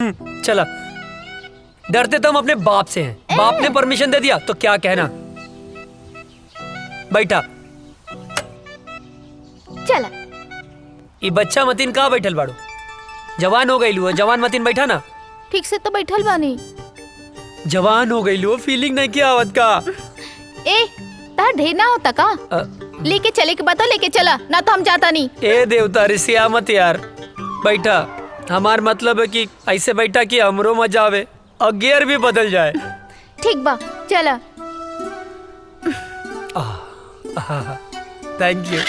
चला, डरते तो हम अपने बाप से हैं। बाप ने परमिशन दे दिया तो क्या कहना। बैठा। चला। ये बच्चा मतीन कहाँ बैठल बाड़ू? जवान हो गई लू, जवान मतीन बैठा ना। ठीक से तो बैठल बानी। जवान हो गई लू, फीलिंग नहीं किया आवत का। ए तार ढेर ना होता का? लेके चले के बता, लेके चला ना तो हम जाता नहीं। ए देवता रिसिया मत यार, बैठा। हमार मतलब है कि ऐसे बैठा कि हमरो मजा आवे और गियर भी बदल जाए। ठीक बा, चला। Thank you.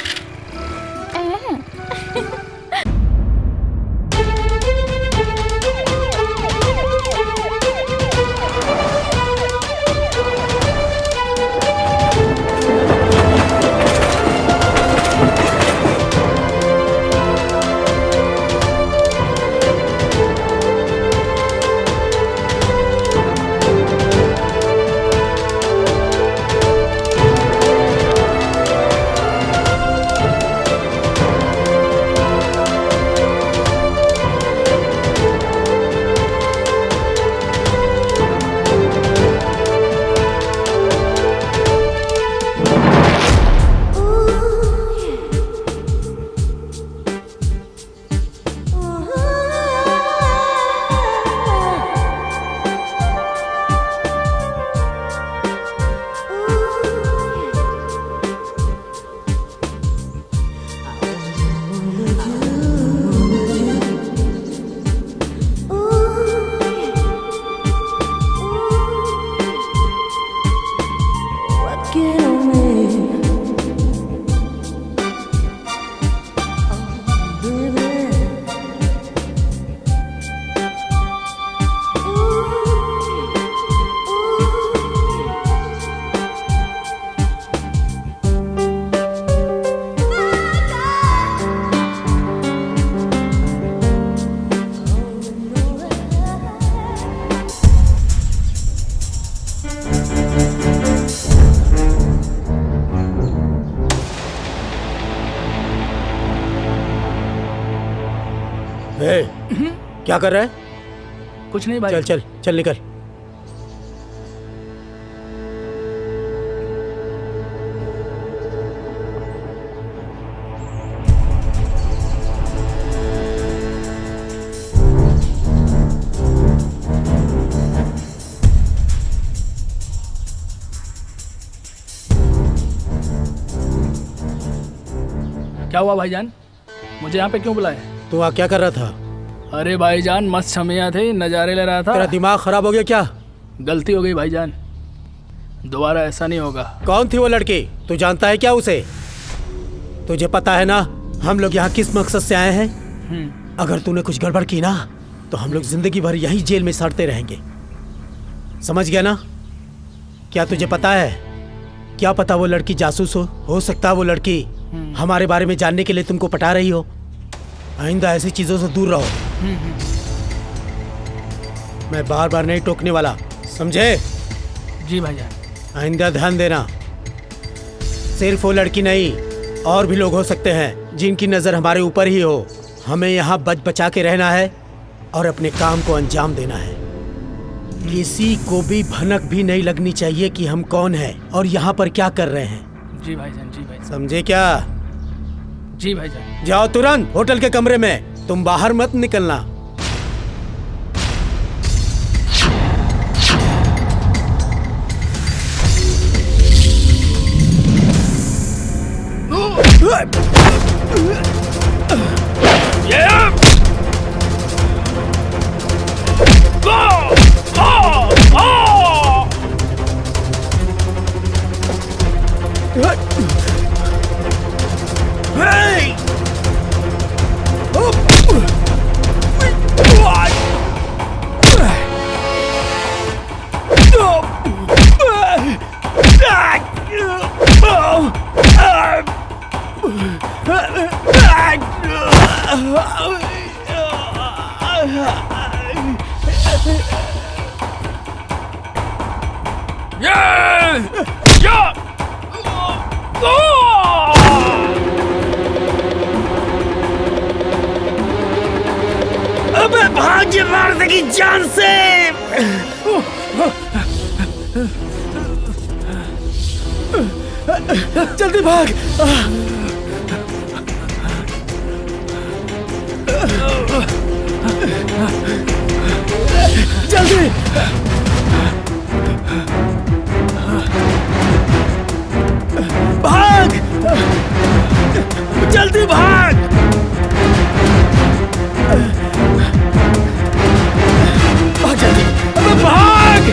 क्या कर रहा है? कुछ नहीं भाई। चल चल चल निकल। क्या हुआ भाईजान, मुझे यहाँ पे क्यों बुलाया? तू वहाँ क्या कर रहा था? अरे भाईजान मस्त छमिया थे, नज़ारे ले रहा था। तेरा दिमाग खराब हो गया क्या? गलती हो गई भाईजान, दोबारा ऐसा नहीं होगा। कौन थी वो लड़की? तू जानता है क्या उसे? तुझे पता है ना हम लोग यहाँ किस मकसद से आए हैं? अगर तूने कुछ गड़बड़ की ना तो हम लोग जिंदगी भर यहीं जेल में सड़ते रहेंगे, समझ गया ना? क्या तुझे पता है, क्या पता वो लड़की जासूस हो सकता है वो लड़की हमारे बारे में जानने के लिए तुमको पटा रही हो। आइंदा ऐसी चीजों से दूर रहो। मैं बार बार नहीं टोकने वाला, समझे? जी भाईजान। आइंदा ध्यान देना, सिर्फ वो लड़की नहीं और भी लोग हो सकते हैं जिनकी नजर हमारे ऊपर ही हो। हमें यहाँ बच बचा के रहना है और अपने काम को अंजाम देना है। किसी को भी भनक भी नहीं लगनी चाहिए कि हम कौन हैं और यहाँ पर क्या कर रहे हैं। जी भाईजान, जी भाईजान। समझे क्या? जी भाईजान। जाओ तुरंत होटल के कमरे में, तुम बाहर मत निकलना। अबे भाग, ये मार देगी जान से। जल्दी भाग। जल्दी भाग, जल्दी भाग। भाग जल्दी, अबे भाग।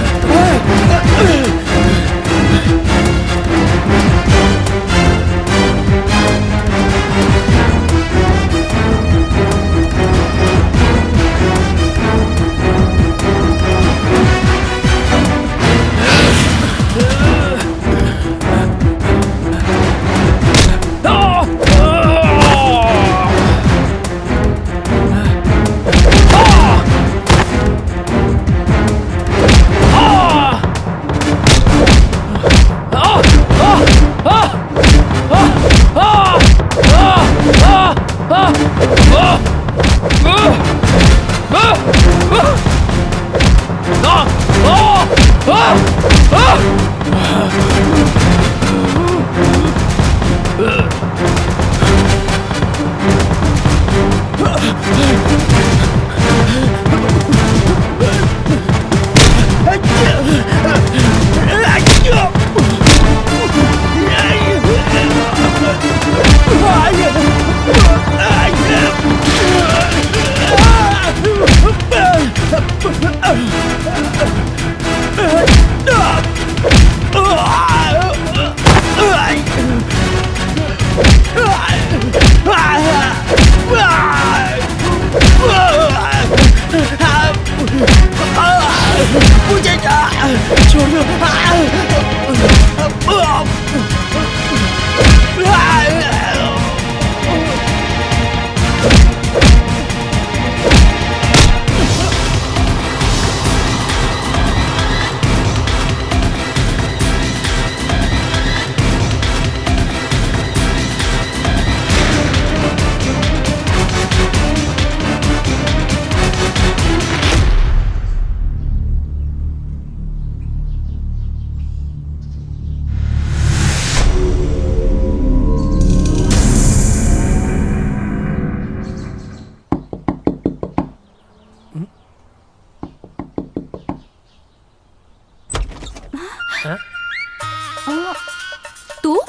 तू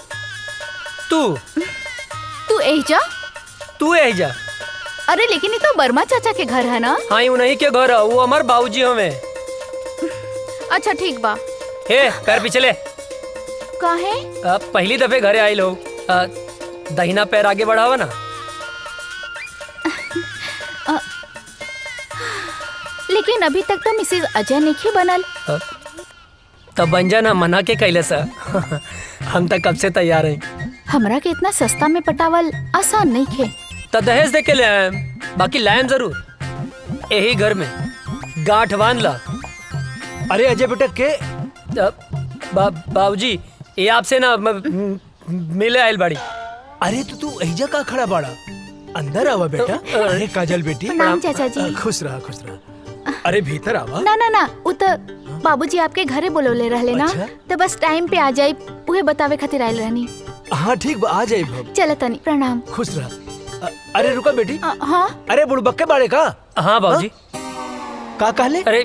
तू तू एजा? तू एजा? अरे लेकिन ये तो वर्मा चाचा के घर है ना? हाँ उन्हीं के घर है, वो हमार बाबूजी हमें। अच्छा ठीक बा। हे पैर पीछे ले। काहे? पहली दफे घरे आई लोग, दाहिना पैर आगे बढ़ावा ना। लेकिन अभी तक तो मिसेज अजय नहीं बनल। तब बन जाना, मना के कैले सा। हम तक कब से तैयार हैं। हमरा के इतना सस्ता में पटावल आसान नहीं खे। तो दहेज दे के ले आए, बाकी लायम जरूर। यही घर में गांठ बांध ला। अरे अजय बेटा के बाबूजी ये आपसे ना मिले आयल बाड़ी। अरे तू एजा का खड़ा बाड़ा? अंदर आवा बेटा। अरे काजल बेटी प्रणाम चाचा जी। खुश रहा खुश रहा। अरे भीतर आवा। ना ना ना, उ तो बाबूजी आपके घरे बोलौले रहले ना। अच्छा? तो बस टाइम पे आ जाई, उहे बतावे खातिर आइल रहनी। हाँ ठीक बा, आ जाए भब। चल तनी, प्रणाम। खुश रहा। अरे रुका बेटी। हाँ अरे बुड़बक्के बाड़े का? हाँ बाबूजी। का कहले? अरे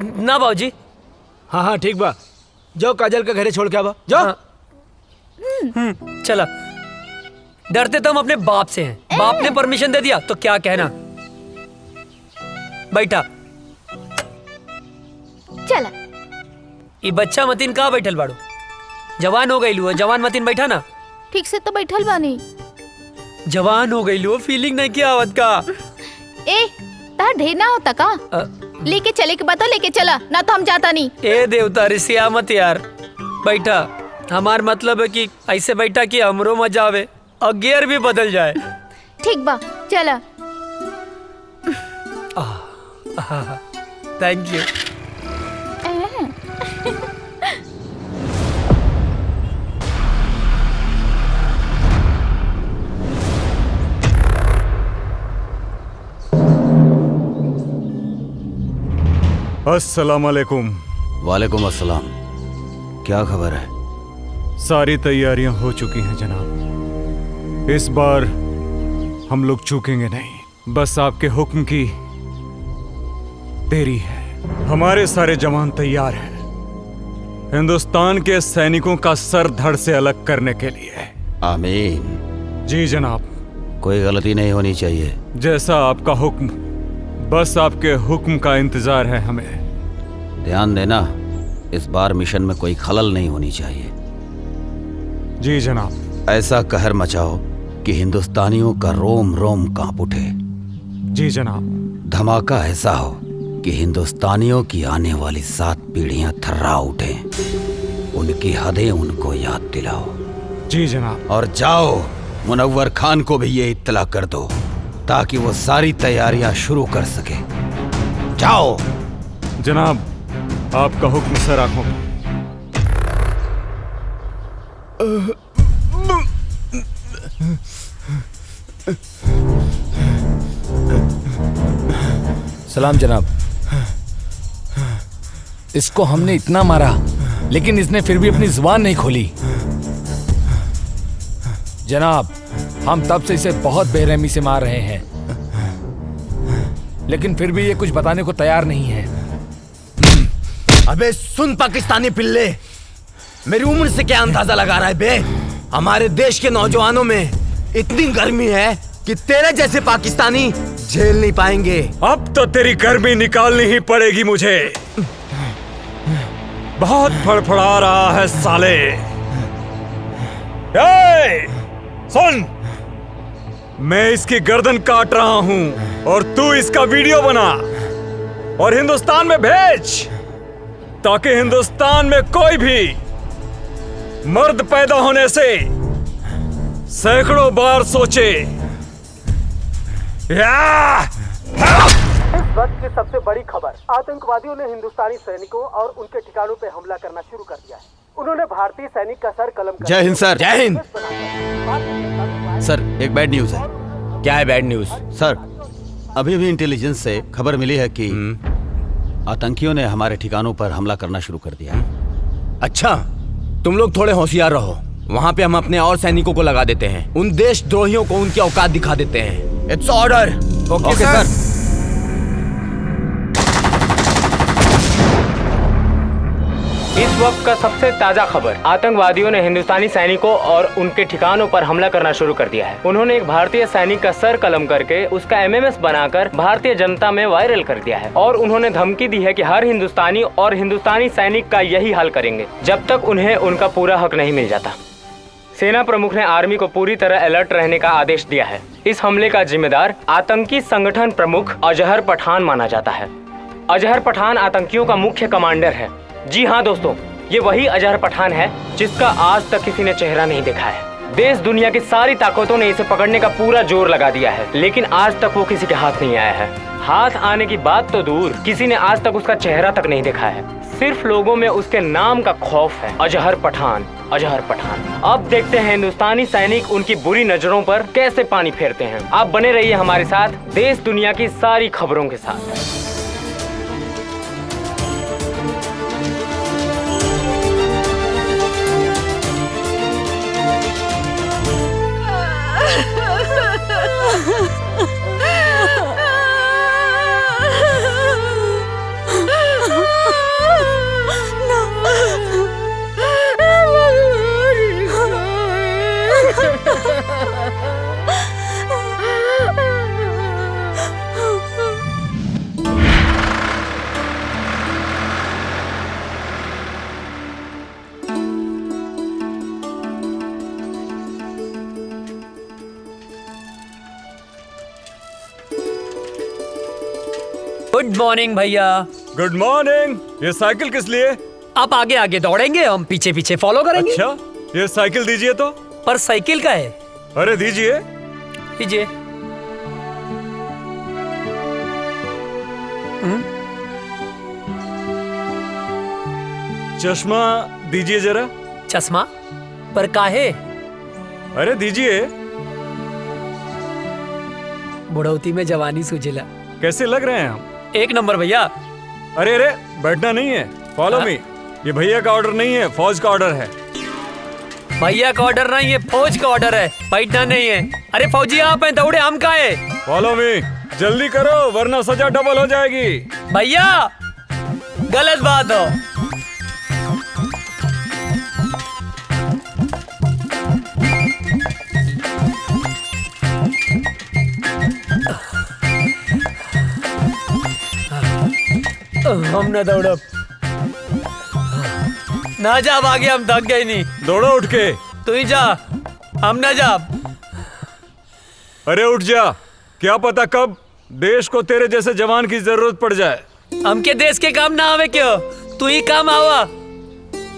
ना बाबूजी। हाँ हाँ ठीक बा, जाओ काजल के घरे छोड़ के आवा जाओ। हाँ। चला। डरते तो हम अपने बाप से हैं। बाप ने परमिशन दे दिया तो क्या कहना। बैठा। चला। ये बच्चा मतीन कहाँ बैठल बाड़ू? जवान हो गई लू, जवान मतीन बैठा ना। ठीक से तो बैठल बानी। जवान हो गई लू, फीलिंग नहीं किया आवत का। ए तार ढेर ना होता का? लेके चले के बता, लेके चला ना तो हम जाता नहीं। ए देवता रिसिया मत यार। बैठा। हमार मतलब है कि ऐसे बैठा कि हमरो मजा आवे और गियर भी बदल जाए। ठीक बा, चला। Thank you. अस्सलाम वालेकुम। वालेकुम अस्सलाम। क्या खबर है? सारी तैयारियां हो चुकी हैं जनाब। इस बार हम लोग चूकेंगे नहीं। बस आपके हुक्म की देरी है। हमारे सारे जवान तैयार हैं हिंदुस्तान के सैनिकों का सर धड़ से अलग करने के लिए। आमीन। जी जनाब। कोई गलती नहीं होनी चाहिए। जैसा आपका हुक्म, बस आपके हुक्म का इंतजार है हमें। ध्यान देना, इस बार मिशन में कोई खलल नहीं होनी चाहिए। जी जनाब। ऐसा कहर मचाओ कि हिंदुस्तानियों का रोम रोम कांप उठे। जी जनाब। धमाका ऐसा हो कि हिंदुस्तानियों की आने वाली 7 पीढ़ियां थर्रा उठें। उनकी हदें उनको याद दिलाओ। जी जनाब। और जाओ, मुनव्वर खान को भी ये इत्तला कर दो ताकि वो सारी तैयारियां शुरू कर सके। जाओ। जनाब, आपका हुक्म सर आंखों में। सलाम जनाब। इसको हमने इतना मारा लेकिन इसने फिर भी अपनी जुबान नहीं खोली। जनाब, हम तब से इसे बहुत बेरहमी से मार रहे हैं लेकिन फिर भी ये कुछ बताने को तैयार नहीं है। अबे सुन पाकिस्तानी पिल्ले, मेरी उम्र से क्या अंदाजा लगा रहा है बे? हमारे देश के नौजवानों में इतनी गर्मी है कि तेरे जैसे पाकिस्तानी झेल नहीं पाएंगे। अब तो तेरी गर्मी निकालनी ही पड़ेगी मुझे। बहुत फड़फड़ा रहा है साले। सुन, मैं इसकी गर्दन काट रहा हूं और तू इसका वीडियो बना और हिंदुस्तान में भेज ताकि हिंदुस्तान में कोई भी मर्द पैदा होने से सैकड़ों बार सोचे। इस वक्त की सबसे बड़ी खबर, आतंकवादियों ने हिंदुस्तानी सैनिकों और उनके ठिकानों पे हमला करना शुरू कर दिया है। उन्होंने भारतीय सैनिक का सर कलम कर जय हिंद सर। जय हिंद। सर, एक बैड न्यूज है। क्या है बैड न्यूज? सर, अभी भी इंटेलिजेंस से खबर मिली है कि आतंकियों ने हमारे ठिकानों पर हमला करना शुरू कर दिया है। अच्छा, तुम लोग थोड़े होशियार रहो। वहाँ पे हम अपने और सैनिकों को लगा देते हैं। उन देशद्रोहियों को उनकी औकात दिखा देते हैं। It's order. ओके सर। इस वक्त का सबसे ताजा खबर, आतंकवादियों ने हिंदुस्तानी सैनिकों और उनके ठिकानों पर हमला करना शुरू कर दिया है। उन्होंने एक भारतीय सैनिक का सर कलम करके उसका एमएमएस बनाकर भारतीय जनता में वायरल कर दिया है और उन्होंने धमकी दी है कि हर हिंदुस्तानी और हिंदुस्तानी सैनिक का यही हाल करेंगे जब तक उन्हें उनका पूरा हक नहीं मिल जाता। सेना प्रमुख ने आर्मी को पूरी तरह अलर्ट रहने का आदेश दिया है। इस हमले का जिम्मेदार आतंकी संगठन प्रमुख अजहर पठान माना जाता है। अजहर पठान आतंकियों का मुख्य कमांडर है। जी हाँ दोस्तों, ये वही अजहर पठान है जिसका आज तक किसी ने चेहरा नहीं देखा है। देश दुनिया की सारी ताकतों ने इसे पकड़ने का पूरा जोर लगा दिया है लेकिन आज तक वो किसी के हाथ नहीं आया है। हाथ आने की बात तो दूर, किसी ने आज तक उसका चेहरा तक नहीं देखा है। सिर्फ लोगों में उसके नाम का खौफ है। अजहर पठान, अजहर पठान। अब देखते हैं हिंदुस्तानी सैनिक उनकी बुरी नजरों पर कैसे पानी फेरते हैं। आप बने रहिए हमारे साथ देश दुनिया की सारी खबरों के साथ। गुड मॉर्निंग भैया। Good morning. ये साइकिल किस लिए? आप आगे आगे दौड़ेंगे, हम पीछे पीछे फॉलो करेंगे। अच्छा, ये साइकिल दीजिए तो। पर साइकिल का है। अरे दीजिए। दीजिए। चश्मा दीजिए जरा। चश्मा पर काहे? अरे दीजिए। बुढ़ौती में जवानी सुझिला। कैसे लग रहे हैं हम? एक नंबर भैया। अरे अरे बैठना नहीं है, फॉलो मी। ये भैया का ऑर्डर नहीं है, फौज का ऑर्डर है। भैया का ऑर्डर नहीं है, फौज का ऑर्डर है, बैठना नहीं है। अरे फौजी आप हैं, दौड़े हम का है। फॉलो मी, जल्दी करो वरना सजा डबल हो जाएगी। भैया गलत बात हो। हम ना दौड़ब ना जा, आगे हम थक गए नहीं। दौड़ो उठ के। तू ही जा, हम ना जा। अरे उठ जा, क्या पता कब देश को तेरे जैसे जवान की जरूरत पड़ जाए। हमके देश के काम ना आवे क्यों, तू ही काम आवा।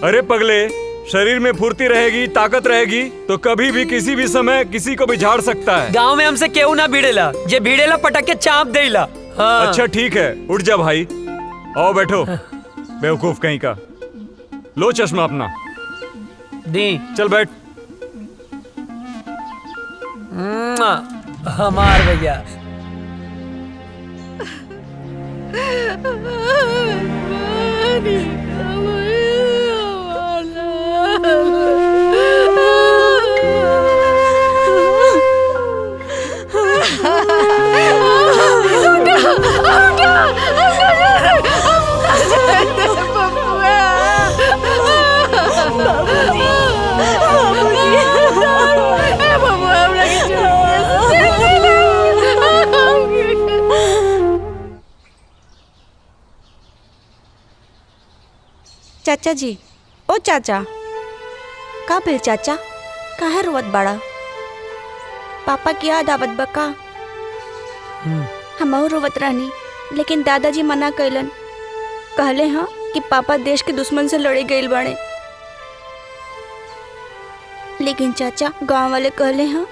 अरे पगले, शरीर में फुर्ती रहेगी, ताकत रहेगी तो कभी भी किसी भी समय किसी को भी झाड़ सकता है। गांव में हमसे केहू ना भिड़ेला, जे भिड़ेला पटक के चाप देला। हाँ। अच्छा ठीक है, उठ जा भाई, आओ बैठो। बेवकूफ कहीं का। लो चश्मा अपना दी, चल बैठ। हमार भैया। चाचा जी, ओ चाचा, का भेल चाचा, काहे रोवत बाड़ा? पापा की याद आवत बा का? हमहू रोवत रहनी, लेकिन दादाजी मना कैलन। कहले हाँ कि पापा देश के दुश्मन से लड़े गए बाड़े। लेकिन चाचा, गांव वाले कहले हाँ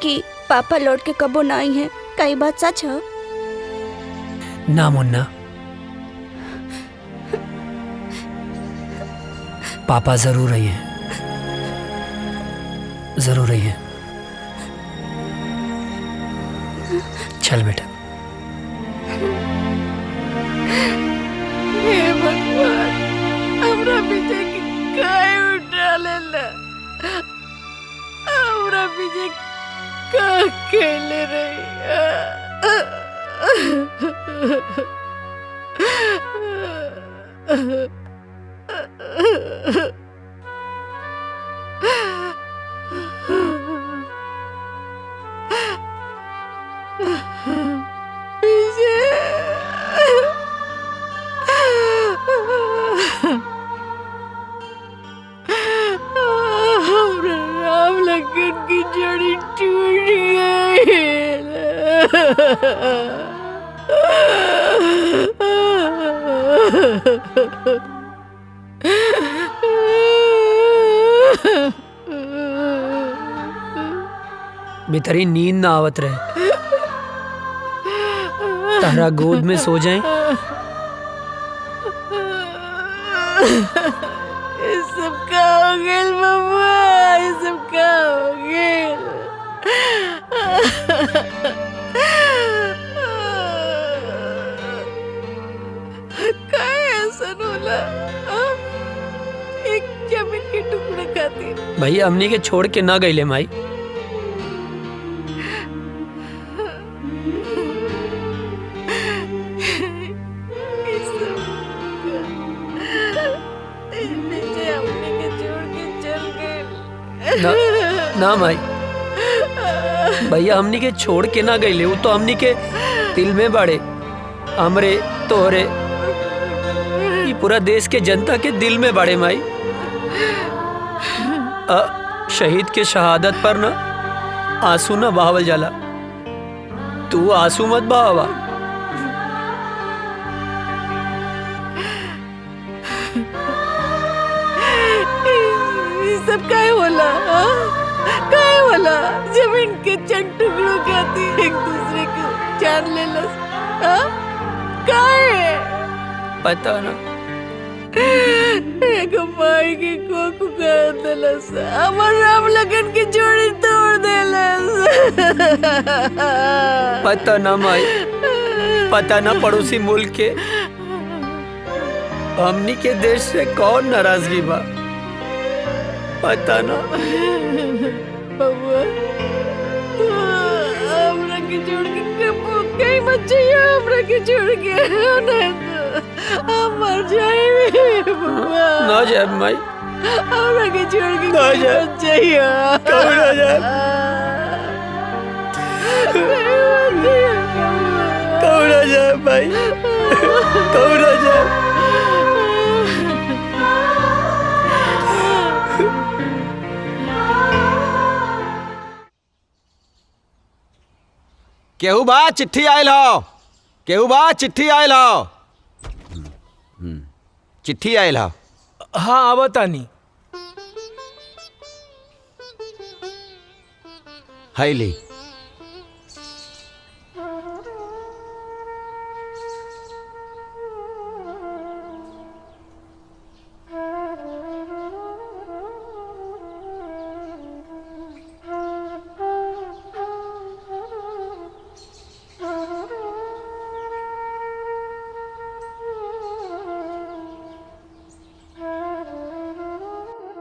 कि पापा लौट के कबो ना आई हैं। का ई बात सच है? ना मुन्ना, पापा जरूर आई है, जरूर आई है। चल बेटा। हे भगवान, हमरा पीछे काय उठा लेला, हमरा पीछे का खेले राम लखन की जड़ी टूट बेतरी नींद ना आवत रहे, तारा गोद में सो जाए। ये सब का हो गेल बबुआ, ये सब का हो गेल। काय ऐसा होला? एक जमीन के टुकड़े खातिर भैया हमनी के छोड़ के ना गईले माई। ना, ना माई, भैया हमनी के छोड़ के ना गईले, वो तो हमनी के दिल में बाड़े। हमरे तोहरे ये पूरा देश के जनता के दिल में बाड़े माई। शहीद के शहादत पर ना आंसू ना बहावल जाला, तू आंसू मत बहावा। सब काय होला? काय होला? जमीन के चंद टुकड़ों खाती एक दूसरे को जान लेलस। काय पता ना, एक माई के कोकू कर देलस, अमर राम लगन की जोड़ी तोड़ देलस। पता ना माई, पता ना पड़ोसी मुल्क के हमनी के देश से कौन नाराजगी बा पता ना। बबुआ तू हमरा के छोड़ के कहीं मत जाइए, हमरा के छोड़ के नहीं तो हम मर जाएंगे बबुआ। ना जाए माई, हमरा के छोड़ के ना कहीं जाए। मत जाइए। कहीं ना जाए, कहीं ना जाए भाई, कहीं ना जाए। केहू बा चिट्ठी आयल हो, केहू बा चिट्ठी आयल हो। चिट्ठी आयल हो। हाँ आवतानी। हाय ली।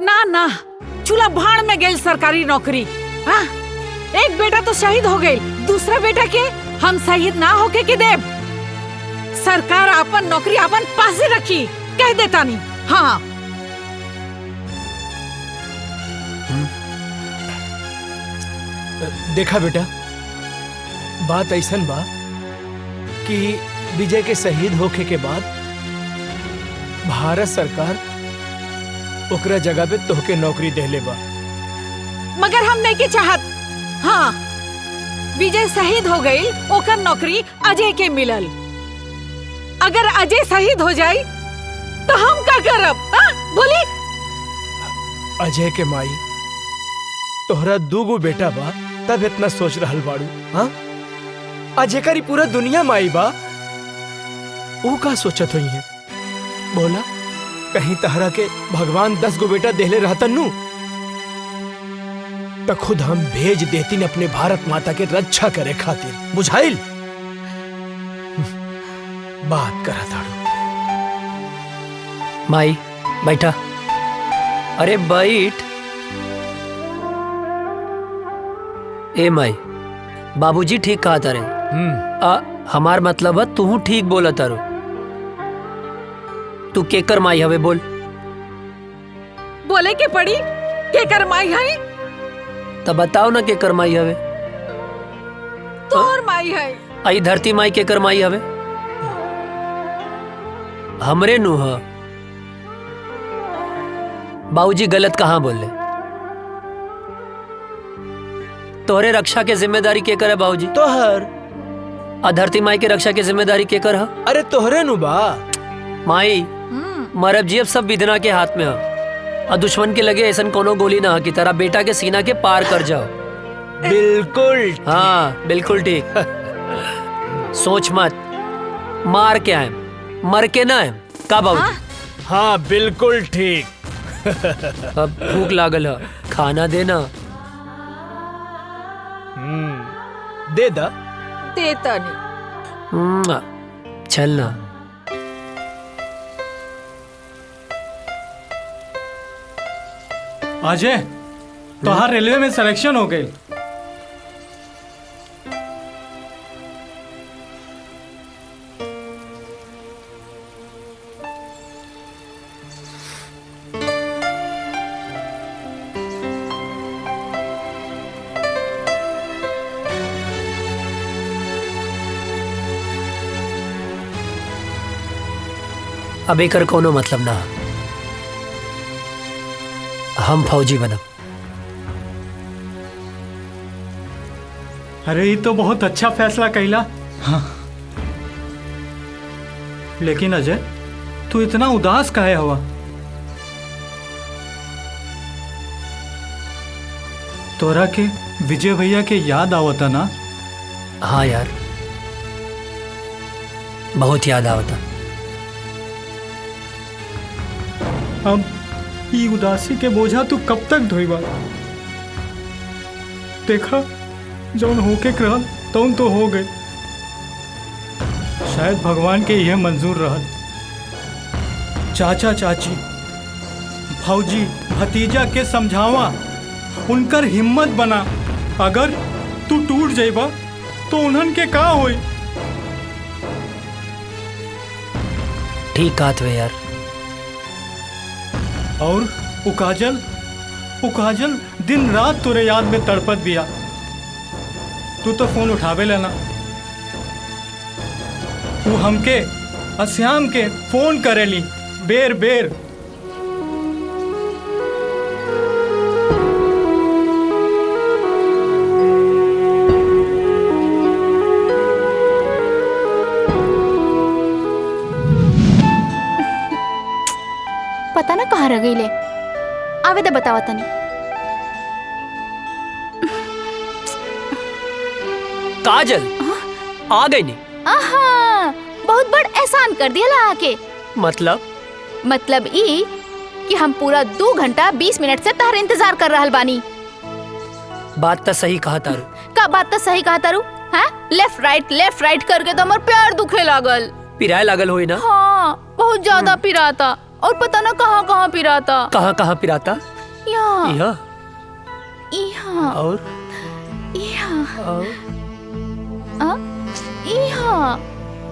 ना ना चूल्हा भाड़ में गई सरकारी नौकरी। हाँ? एक बेटा तो शहीद हो गई, दूसरा बेटा के हम शहीद ना होके के देव। सरकार अपन नौकरी अपन पास रखी कह देता नहीं। हाँ देखा बेटा, बात ऐसन बा कि विजय के शहीद होखे के बाद भारत सरकार ओकरा जगह पे तोहके नौकरी देले बा। मगर हम नहीं के चाहत। हाँ विजय शहीद हो गई, ओकर नौकरी अजय के मिलल। अगर अजय शहीद हो जाई तो हम का करब? हाँ? बोली। अजय के माई तोहरा दूगो बेटा बा तब इतना सोच रहल बाड़ू। हाँ अजय करी पूरा दुनिया माई बा, वो का सोचत हुई है? बोला कहीं तहरा के भगवान 10 गो बेटा देले रहतन नु तो खुद हम भेज देती अपने भारत माता के रक्षा करे खातिर। बुझाइल? बात करा ताड़ू। माई बैठा। अरे बैठ। ए माई, बाबूजी ठीक कहा तारे। हमार मतलब है तू ठीक बोला तारो। तू केकर माई हवे बोल। बोले के पड़ी केकर माई है? तब बताओ ना केकर माई हवे। तोर माई है। आई धरती माई केकर माई हवे? हमरे नु ह। बाबूजी गलत कहाँ बोले? तोहरे रक्षा के जिम्मेदारी केकर है बाबूजी? तोहर। आ धरती माई के रक्षा के जिम्मेदारी केकर है? अरे तोहरे नु बा। माई मरब जी अब सब विधना के हाथ में है। और दुश्मन के लगे ऐसा कोनो गोली ना की तरह बेटा के सीना के पार कर जाओ। बिल्कुल। हाँ बिल्कुल ठीक। सोच मत, मार के आए मर के ना आए का बाबू? हाँ बिल्कुल ठीक। अब भूख लागल है, खाना देना। दे दा। देता नहीं। चलना। अजय तोहार रेलवे में सिलेक्शन हो गई। अब एकर कोनो मतलब ना। हम फौजी बनब। अरे ये तो बहुत अच्छा फैसला कैला। हाँ। लेकिन अजय तू इतना उदास काहे हुआ? तोरा के विजय भैया के याद आवता ना? हाँ यार बहुत याद आवता। अब ये उदासी के बोझा तू कब तक ढोईबा? देखा जौन होके रहल तौन तो हो गए। शायद भगवान के यह मंजूर रहल। चाचा चाची भौजी भतीजा के समझावा, उनकर हिम्मत बना। अगर तू टूट जाइबा तो उन्हन के का होई? ठीक कहत वे यार। और उ काजल दिन रात तोरे याद में तड़पत बिया। तू तो फोन उठावे लेना। तू हमके अश्याम के फोन करेली बेर बेर। पता ना कहाँ रह गई ले। आवे तो बतावा तनी। काजल आ गई नहीं? आहा, बहुत बड़ एहसान कर दिया ला आके। मतलब ई कि हम पूरा 2 घंटा 20 मिनट से तार इंतजार कर रहल बानी। बात तो सही कहा तारू। का बात तो सही कहा तारू? हाँ, लेफ्ट राइट करके तो हमार पैर दुखे लागल। पिराए लागल होई ना? हाँ, बहुत ज्यादा पिराता। और पता ना कहाँ कहाँ पिराता। कहाँ पिराता? यहाँ यहाँ और यहाँ।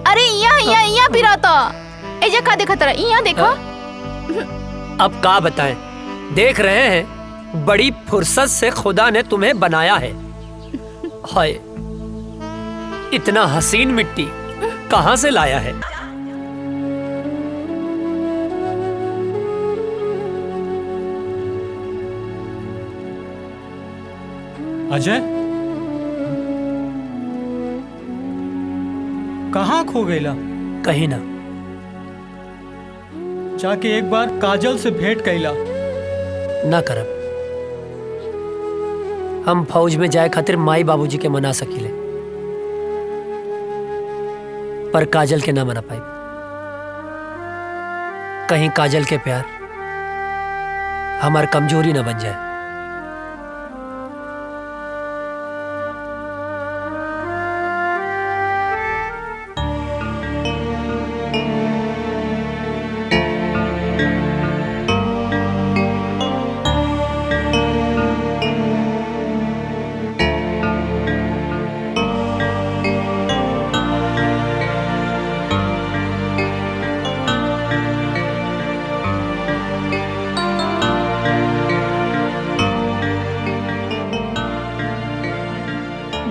अरे यहाँ पिराता। एजा का देखा तेरा? यहाँ देखा। अब का बताएं? देख रहे हैं, बड़ी फुर्सत से खुदा ने तुम्हें बनाया है। हाय, इतना हसीन मिट्टी कहाँ से लाया है? अजय, कहाँ खो गईला? कहीं ना। जाके एक बार काजल से भेंट कैला। ना करब। हम फौज में जाए खातिर माई बाबूजी के मना सकीले, पर काजल के ना मना पाई। कहीं काजल के प्यार हमार कमजोरी ना बन जाए।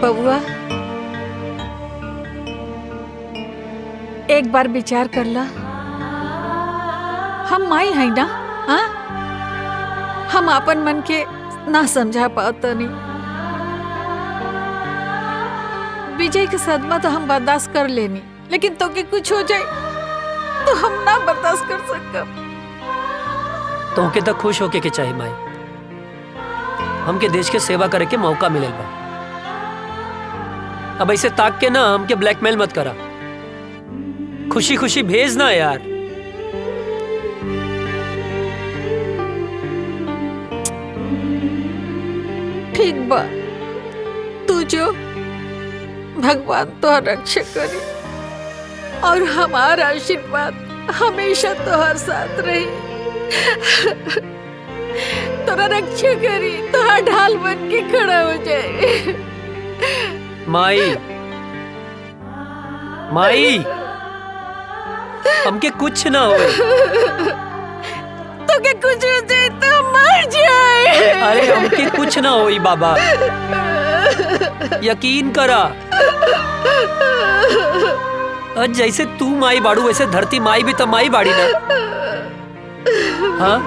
बबुआ, एक बार विचार कर ला। हम माई हैं ना? हाँ, हम अपन मन के ना समझा पाता नहीं। विजय के सदमा तो हम बर्दाश्त कर लेनी, लेकिन तो के कुछ हो जाए तो हम ना बर्दाश्त कर सकब। तो के तो खुश होके के चाहिए माई। हमके देश के सेवा करे के मौका मिले बा। अब ऐसे ताक के ना हमके ब्लैकमेल मत करा। खुशी खुशी भेज ना यार। ठीक बा, तू जो भगवान तो रक्षा करी और हमारा आशीर्वाद हमेशा तोहर साथ रही। तोरा रक्षा करी, तोहर ढाल बन के खड़ा हो जाए। माई, हमके कुछ ना हो। तो के कुछ हो जाए तो मर जाए। अरे हमके कुछ ना होई बाबा, यकीन करा। जैसे तू माई बाड़ू वैसे धरती माई भी तो माई बाड़ी ना। हाँ,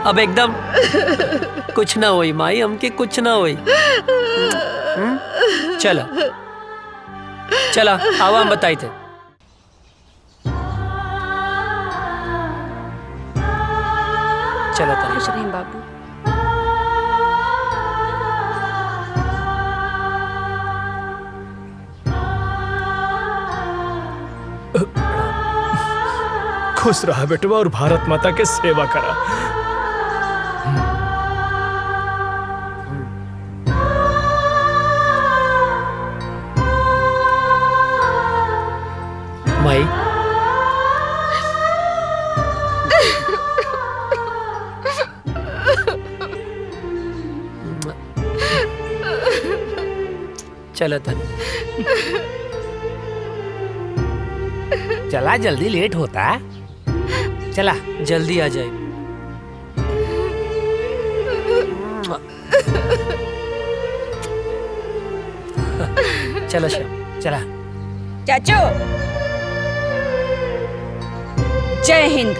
अब एकदम कुछ ना होई माई, हमके कुछ ना होई। चला आवा, हम बताई थे। चला खुश रहें बाबू। खुश रहा बेटवा और भारत माता के सेवा करा। माई, चला तनी। चला जल्दी लेट होता। चला जल्दी आ जाए। चला श्याम चला। चाचू जय हिंद।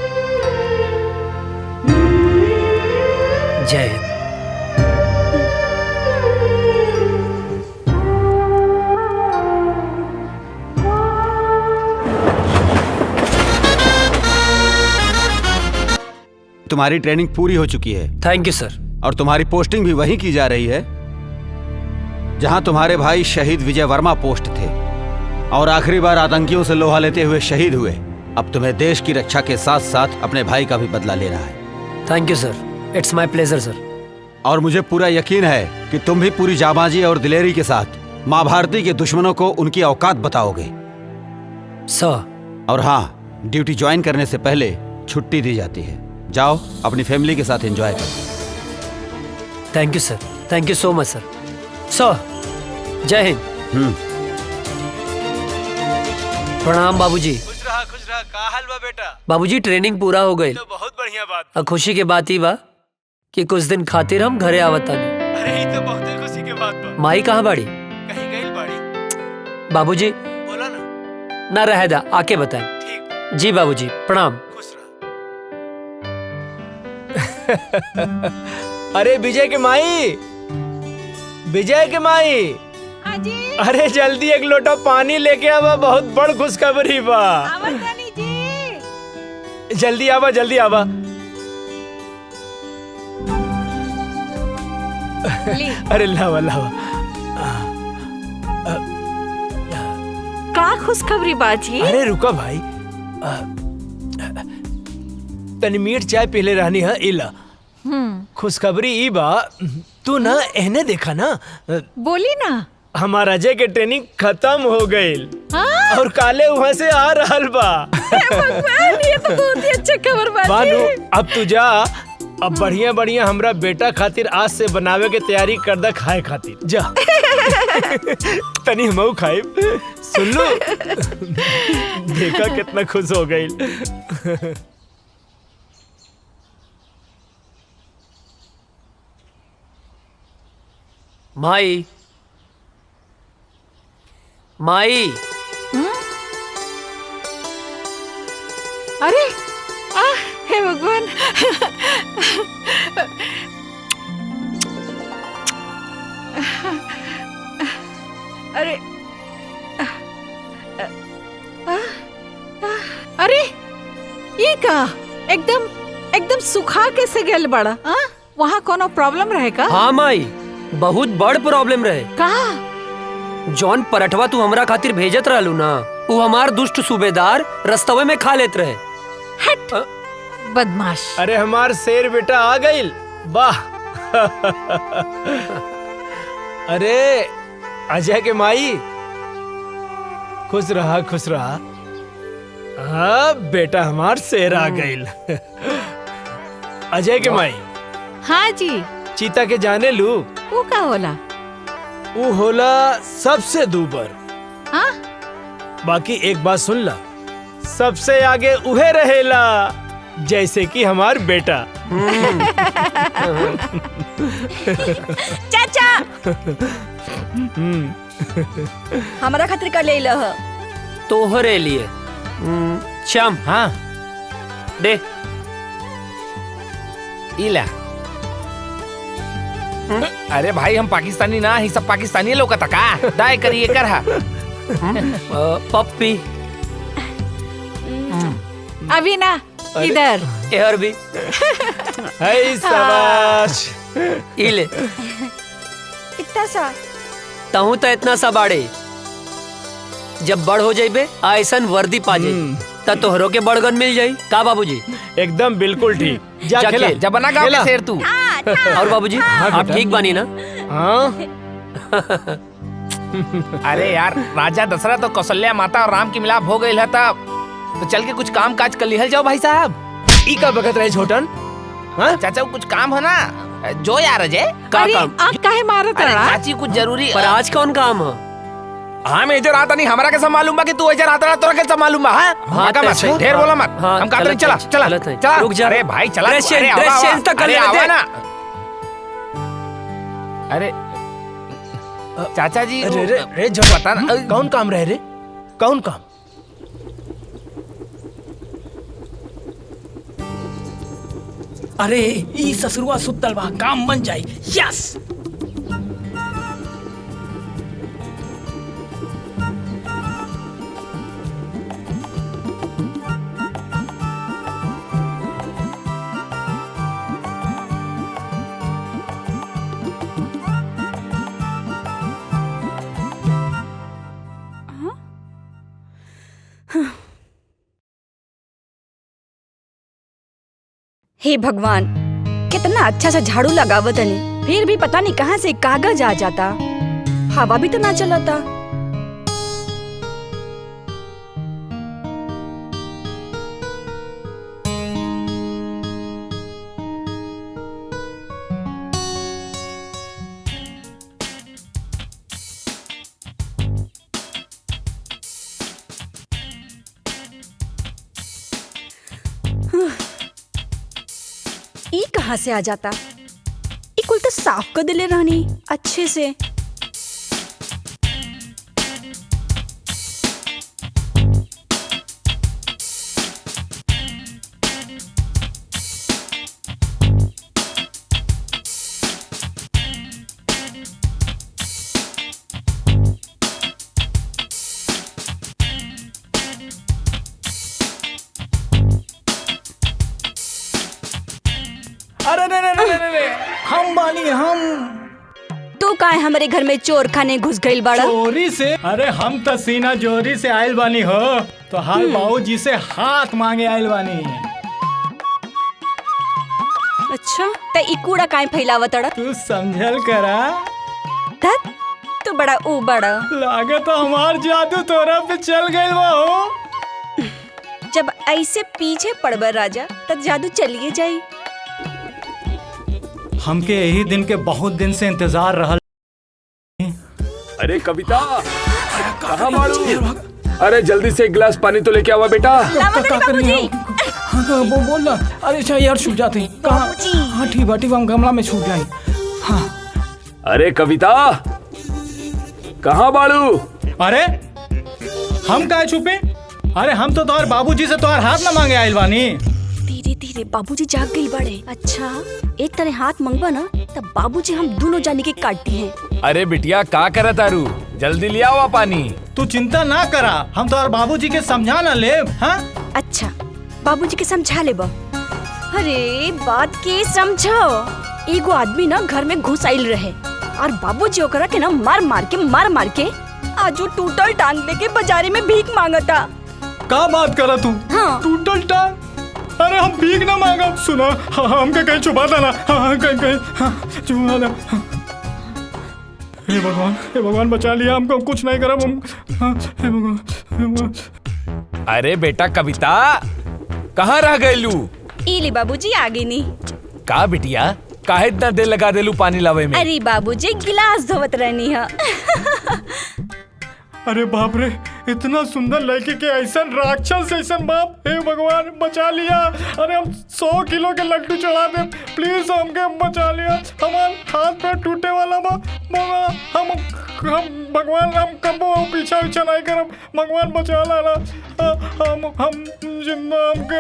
जय हिंद। तुम्हारी ट्रेनिंग पूरी हो चुकी है। थैंक यू सर। और तुम्हारी पोस्टिंग भी वहीं की जा रही है जहां तुम्हारे भाई शहीद विजय वर्मा पोस्ट थे और आखिरी बार आतंकियों से लोहा लेते हुए शहीद हुए। अब तुम्हें देश की रक्षा के साथ साथ अपने भाई का भी बदला लेना है। Thank you sir, it's my pleasure sir. और मुझे पूरा यकीन है कि तुम भी पूरी जाबाजी और दिलेरी के साथ माँ भारती के दुश्मनों को उनकी औकात बताओगे सर। और हाँ, ड्यूटी ज्वाइन करने से पहले छुट्टी दी जाती है। जाओ अपनी फैमिली के साथ एंजॉय करो। Thank you sir, thank you so much सर। सर जय हिंद। प्रणाम बाबूजी। खुश रहा का हाल बा बेटा? बाबूजी ट्रेनिंग पूरा हो गई। तो बहुत बढ़िया बात। और खुशी के बात ही बा कि कुछ दिन खातिर हम घरे आवतानी। अरे ये तो बहुत खुशी के बात बा। माई कहाँ बाड़ी? कहीं गई बाड़ी। बाबूजी बोला ना। ना रह दा, आके बताएं। ठीक। जी बाबूजी प्रणाम। खुश रहा। अरे विजय के माई, विजय के माई। हाँ जी। अरे जल्दी एक लोटा पानी लेके आवा, बहुत बड़ खुशखबरी बा। आवतानी जी। जल्दी आवा, जल्दी आवा। अरे लावा लावा। का खुशखबरी बाजी? अरे रुका भाई, तनी मीठ चाय पीले रहनी है। इला खुशखबरी ई बा, तू ना एहने देखा ना। बोली ना। हमारा अजय के ट्रेनिंग खत्म हो गई और काले वहाँ से आ रहल बा। भगवान, ये तो बहुत ही अच्छा खबर बाजी। बानू अब तू जा, अब बढ़िया बढ़िया हमरा बेटा खातिर आज से बनावे के तैयारी कर दा खाए खातिर। जा तनी हमऊ खाए। सुन लो, देखा कितना खुश हो गई। माई माई। अरे हे भगवान। अरे अरे ये का एकदम एकदम सुखा कैसे गेल बड़ा? वहाँ कोनो प्रॉब्लम रहे का? हाँ माई, बहुत बड़ प्रॉब्लम रहे। का? जॉन पराठवा तू हमरा खातिर भेजत रहलू ना, वो हमार दुष्ट सूबेदार रस्तवे में खा लेत रहे। हट बदमाश। अरे हमार शेर बेटा आ गई। वाह। अरे अजय के माई, खुश रहा खुश रहा। हाँ बेटा, हमार शेर आ गई। अजय के माई। हाँ जी। चीता के जाने लू? वो का होला? वो होला सबसे दूबर। हाँ? बाकी एक बात सुन ला, सबसे आगे उहे रहेला, जैसे कि हमार बेटा। चाचा हमारा खातिर का ले लह। तोहरे लिए। श्याम। हाँ दे। इला। अरे भाई, हम पाकिस्तानी ना ही, सब पाकिस्तानी लोग का का दाय करिए कर हा। पप्पी। अभी ना इधर। एहर भी। हाय शाबाश। इले। इतना सा तहु तो इतना सा बाड़े। जब बड़ हो जाइबे ऐसन वर्दी पा जाई त तोहरो के बड़गन मिल जाई। का बाबूजी? एकदम बिल्कुल ठीक। जा खेला। जब बना गाँव के शेर तू। और बाबूजी आप ठीक बानी ना? हाँ। अरे यार, राजा दशरथ तो कौशल्या माता और राम की मिलाप हो गई है, तब तो चल के कुछ काम काज कर लिहल जाओ भाई साहब। ई का बगत रहे छोटन? हाँ चाचा, कुछ काम है ना, जो यार अजय। का काम? काहे मारत अरे रहा? चाची कुछ जरूरी। पर आज कौन काम है? हाँ मैं इधर आता नहीं, हमारा कैसा मालूम बा कि तू इधर आता रहा, तोरा कैसा मालूम बा? हाँ तो मत, सही। ढेर बोला मत। हाँ, हम कहते नहीं, गलत चला है, चला गलत है। चला। रुक जा। अरे भाई चला, ड्रेस अरे चेंज- आवा, ड्रेस आवा। चेंज तो कर अरे लेने आवा दे। ना। अरे चाचा जी रे जब बता ना, कौन काम रहे रे? कौन काम? अरे ई ससुरवा सुतल बा, काम बन जाई। यस। हे भगवान, कितना अच्छा सा झाड़ू लगावत हनी, फिर भी पता नहीं कहाँ से कागज आ जाता। हवा भी तो ना चलता। ई कहाँ से आ जाता? ई कुल तो साफ कर दिले रहनी अच्छे से। अरे रे रे रे रे रे, हम बानी हम। तू काहे हमारे घर में चोर खाने घुस गइल बाड़ा? चोरी से? अरे हम तो सीना जोरी से आयल बानी हो, तो हाल बाबूजी से हाथ मांगे आयल बानी। अच्छा, त ई कूड़ा काहे फैलावत अड़? तू समझल करा। धत, तू बड़ा ऊ बड़ा। लागत हमार जादू तोरा पे चल गइल बा हो। जब ऐसे पीछे पड़बर राजा, तब जादू चलिए जाई। हमके यही दिन के बहुत दिन से इंतजार रहल। अरे कविता, कहाँ मारू? अरे जल्दी से एक गिलास पानी तो लेके आवा बेटा। बोल ना। अरे अच्छा यार, छूट जाते हैं। कहाँ? हाँ ठीक बा, हम गमला में छूट जाए। हाँ। अरे कविता, कहाँ बाड़ू? अरे हम काहे छुपे? अरे हम तो तोहर बाबूजी से तोहर हाथ ना मांगे आयल बानी। धीरे धीरे बाबूजी जाग गई बड़े। अच्छा, एक तरह हाथ मंगवा ना, तब बाबूजी हम दोनों जाने के काटती हैं। अरे बिटिया का करे तारू, जल्दी ले आओ पानी। तू चिंता ना करा, हम तो और बाबूजी के समझा ना ले। हाँ अच्छा, बाबूजी के समझा ले बा। अरे बात के समझो। एगो आदमी ना घर में घुस आइल रहे और बाबूजी ओकरा के ना मार मार के आज वो टूटल टांग लेके बाजारे में भीख मांगता। का बात करा तू? हाँ। टूटल टांग? अरे हम भीख ना मांगा। सुना, हमके कहीं छुपा था ना। कहीं छुपा था। हे भगवान बचा लिया हमको, कुछ नहीं करा हम। हे भगवान। अरे बेटा कविता, कहाँ रह गइलू? इली बाबूजी आगे नहीं। का बिटिया, काहे इतना देर लगा देलू पानी लावे में? अरे बाबूजी गिलास धोवत रहनी है। अरे बाप रे, इतना सुंदर लड़के के ऐसा राक्षस ऐसा बाप। हे भगवान बचा लिया। अरे हम 100 किलो के लड्डू चढ़ा दे, प्लीज हमके बचा लिया। हमार हाथ पैर टूटे वाला बा। हम भगवान, हम कबो पीछा नहीं करब। भगवान बचा ला। हम जिंदा हमके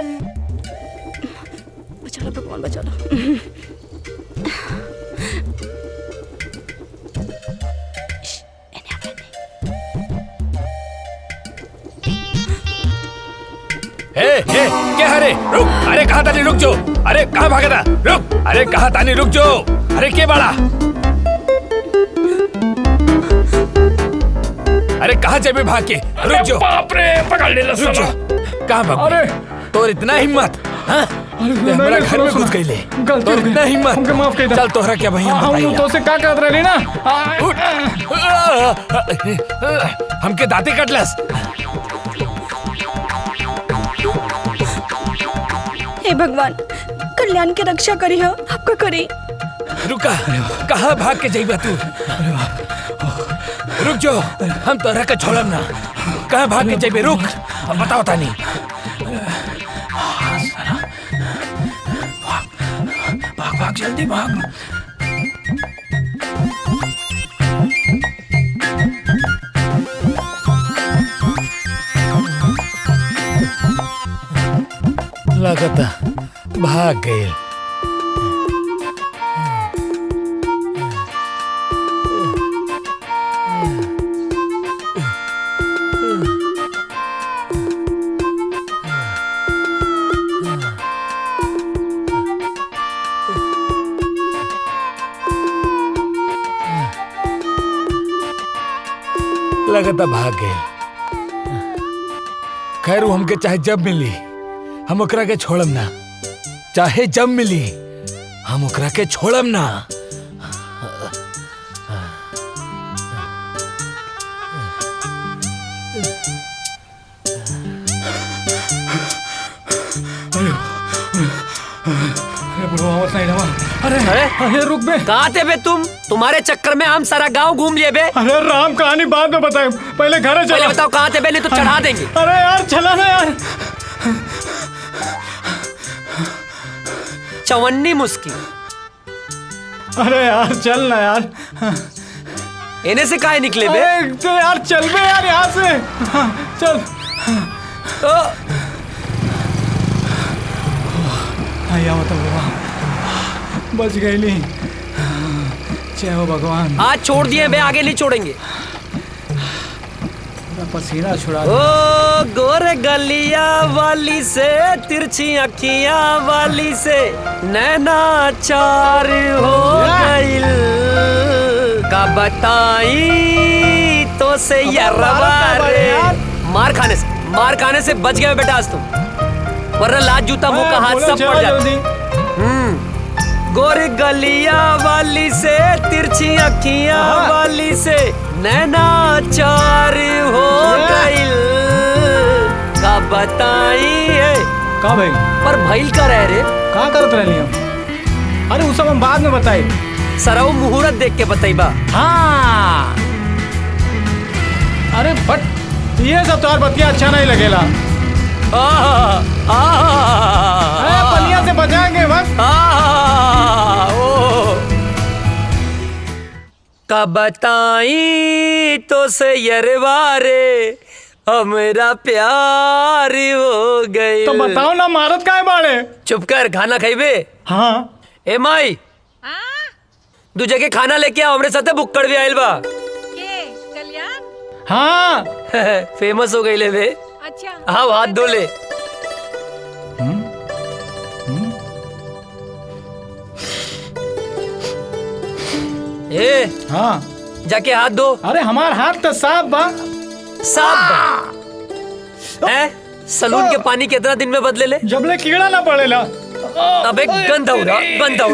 बचा ला भगवान, बचा ला। क्या हरे रुक। अरे कहाँ तानी रुक जो। अरे कहाँ भागा था, रुक। अरे कहाँ तानी रुक जो। अरे के बड़ा, अरे कहाँ जाबे भाग के, रुक जो। बाप रे, पकड़ ले रुक जो। कहाँ भाग? अरे तोर इतना हिम्मत? हाँ? हमारा घर में घुस गई ले। तोर इतना हिम्मत? हमके माफ कर दे। चल तोहरा क्या भाई हम तो से का करत रही ना। हमके दांते कटलस। हे भगवान, कल्याण की रक्षा करी हो, आपका करी। रुका, कहाँ भाग के जाइबा तू? रुक जो, हम तोरा के छोड़म ना। कहाँ भाग के जेबे? रुक, बताओ तानी। भाग भाग जल्दी भाग। लगता भाग गए। लगता भाग गए। खैर वो हमके चाहे जब मिली हम ओकरा के छोड़म ना, चाहे जब मिली हम ओकरा के छोड़म ना। अरे रुक बे। कहाँ थे बे तुम? तुम्हारे चक्कर में हम सारा गांव घूम लिए बे। अरे राम कहानी बाद में बताए, पहले घर चलो। पहले बताओ कहाँ थे बे, नहीं तो चढ़ा देंगे। अरे यार चला ना यार। चवन्नी मुस्की। अरे यार चल ना यार। इन्हें से काहे निकले बे? तो यार चल बे यार यहाँ से। चल। आया मतलब बच गई नहीं। जय हो भगवान। आज छोड़ दिए बे, आगे नहीं छोड़ेंगे। पसीना छुड़ा। ओ गोरे गलिया वाली से, तिरछी अखियां वाली से नैना चार हो गइल। का बताई तो से यरवा रे। मार खाने से बच गए बेटा आज तुम, वरना लाज जूता मुंह का हाथ सब पड़ जाता। गोरी गलिया वाली से, तिरछी अखियां वाली से नैना चार हो गइल। का बताई है का भाई? पर भइल का रह रे? का करत रहनी हम? अरे उस सब हम बाद में बताई। सरऊ मुहूर्त देख के बताई बा। हाँ। अरे बट ये सब तो बतिया अच्छा नहीं लगेला। पलिया से बचाएंगे बस। का बताई तो से यरवा रे, हमरा प्यार हो गए। तो बताओ ना, मारत काहे बाड़े? चुप कर, खाना खाइबे? हाँ। ए माई, दू जगह खाना लेके आओ, हमरे साथे बुक्कड़ भी आइल बा। कल्याण? हाँ। फेमस हो गई ले बे। अच्छा। हाँ, हाथ धो ले। ए, हाँ जाके हाथ धो। अरे हमार हाथ तो साफ बा। साफ बा? सलून के पानी कितना दिन में बदले ले? जबले कीड़ा ना पड़ेला। अबे गंदा हो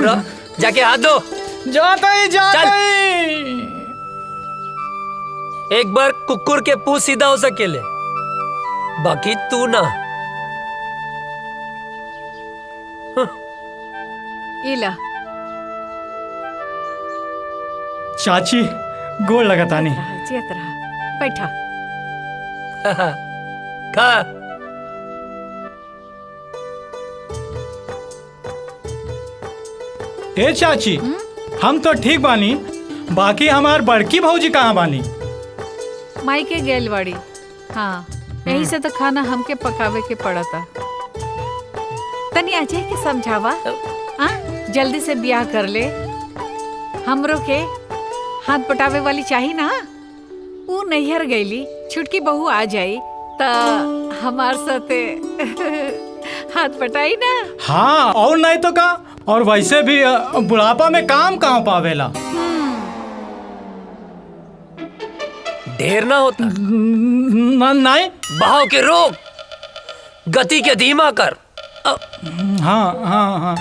रहा। जाके हाथ धो। जाता ही। एक बार कुकुर के पूंछ सीधा हो सकेले, बाकी तू ना। इला चाची गोड़ लगाता नहीं। चेत रहा, बैठा। खा। ए चाची, हम तो ठीक बानी, बाकी हमार बड़की भौजी कहाँ बानी? माई के गेल बाड़ी। हाँ, यही से तो खाना हमके पकावे के पड़ा था। तनी अजय के समझावा, हाँ जल्दी से ब्याह कर ले। हमरो के हाथ पटावे वाली चाहिए ना। वो नैहर गईली, छुटकी बहू आ जाई ता हमार साथे हाथ पटाई ना। हाँ, और नहीं तो का। और वैसे भी बुढ़ापा में काम कहाँ पावेला। ढेर ना होता। नहीं। बहाव के रोक, गति के धीमा कर। हाँ।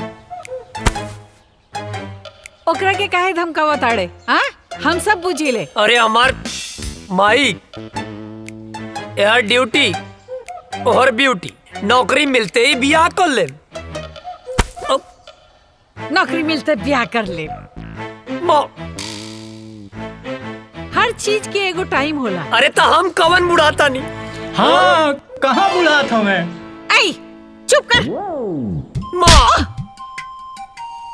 ओकरा के काहे धमकावा ताड़े? हाँ, हम सब बुझी ले। अरे हमार माई, यार ड्यूटी और ब्यूटी, नौकरी मिलते ही ब्याह कर ले। नौकरी मिलते ब्याह कर ले। हर हर चीज के एगो टाइम होला। अरे तो हम कवन बुढ़ाता नहीं। हाँ कहाँ बुढ़ात हमें। आई चुप कर। माँ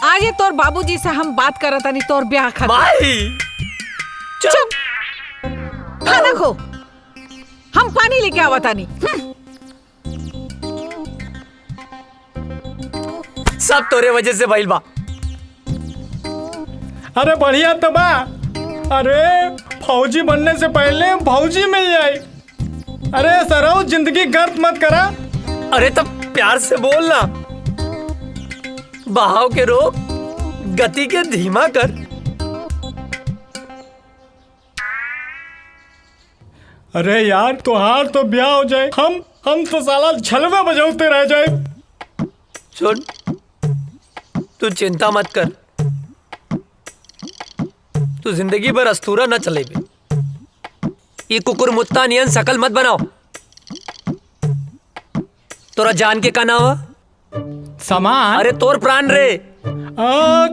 आज ये तोर बाबूजी से हम बात करता नहीं तोर ब्याह खातिर। माई चुप। खाना खो, हम पानी लेके आवता नहीं। सब तोरे वजह से भइल बा। अरे बढ़िया तो बा। अरे फौजी बनने से पहले फौजी मिल जाए। अरे सराउ जिंदगी गर्द मत करा। अरे तब प्यार से बोल ना। बहाव के रोक, गति के धीमा कर। अरे यार तुहार तो ब्याह हो जाए, हम तो साला झलवे बजाते रह जाए। सुन, तू चिंता मत कर। तू जिंदगी भर अस्तूरा न चलेबे। ये कुकुर मुत्ता नियन शकल मत बनाओ। तोरा जान के का नाम है? सामान। अरे तोर प्राण रे।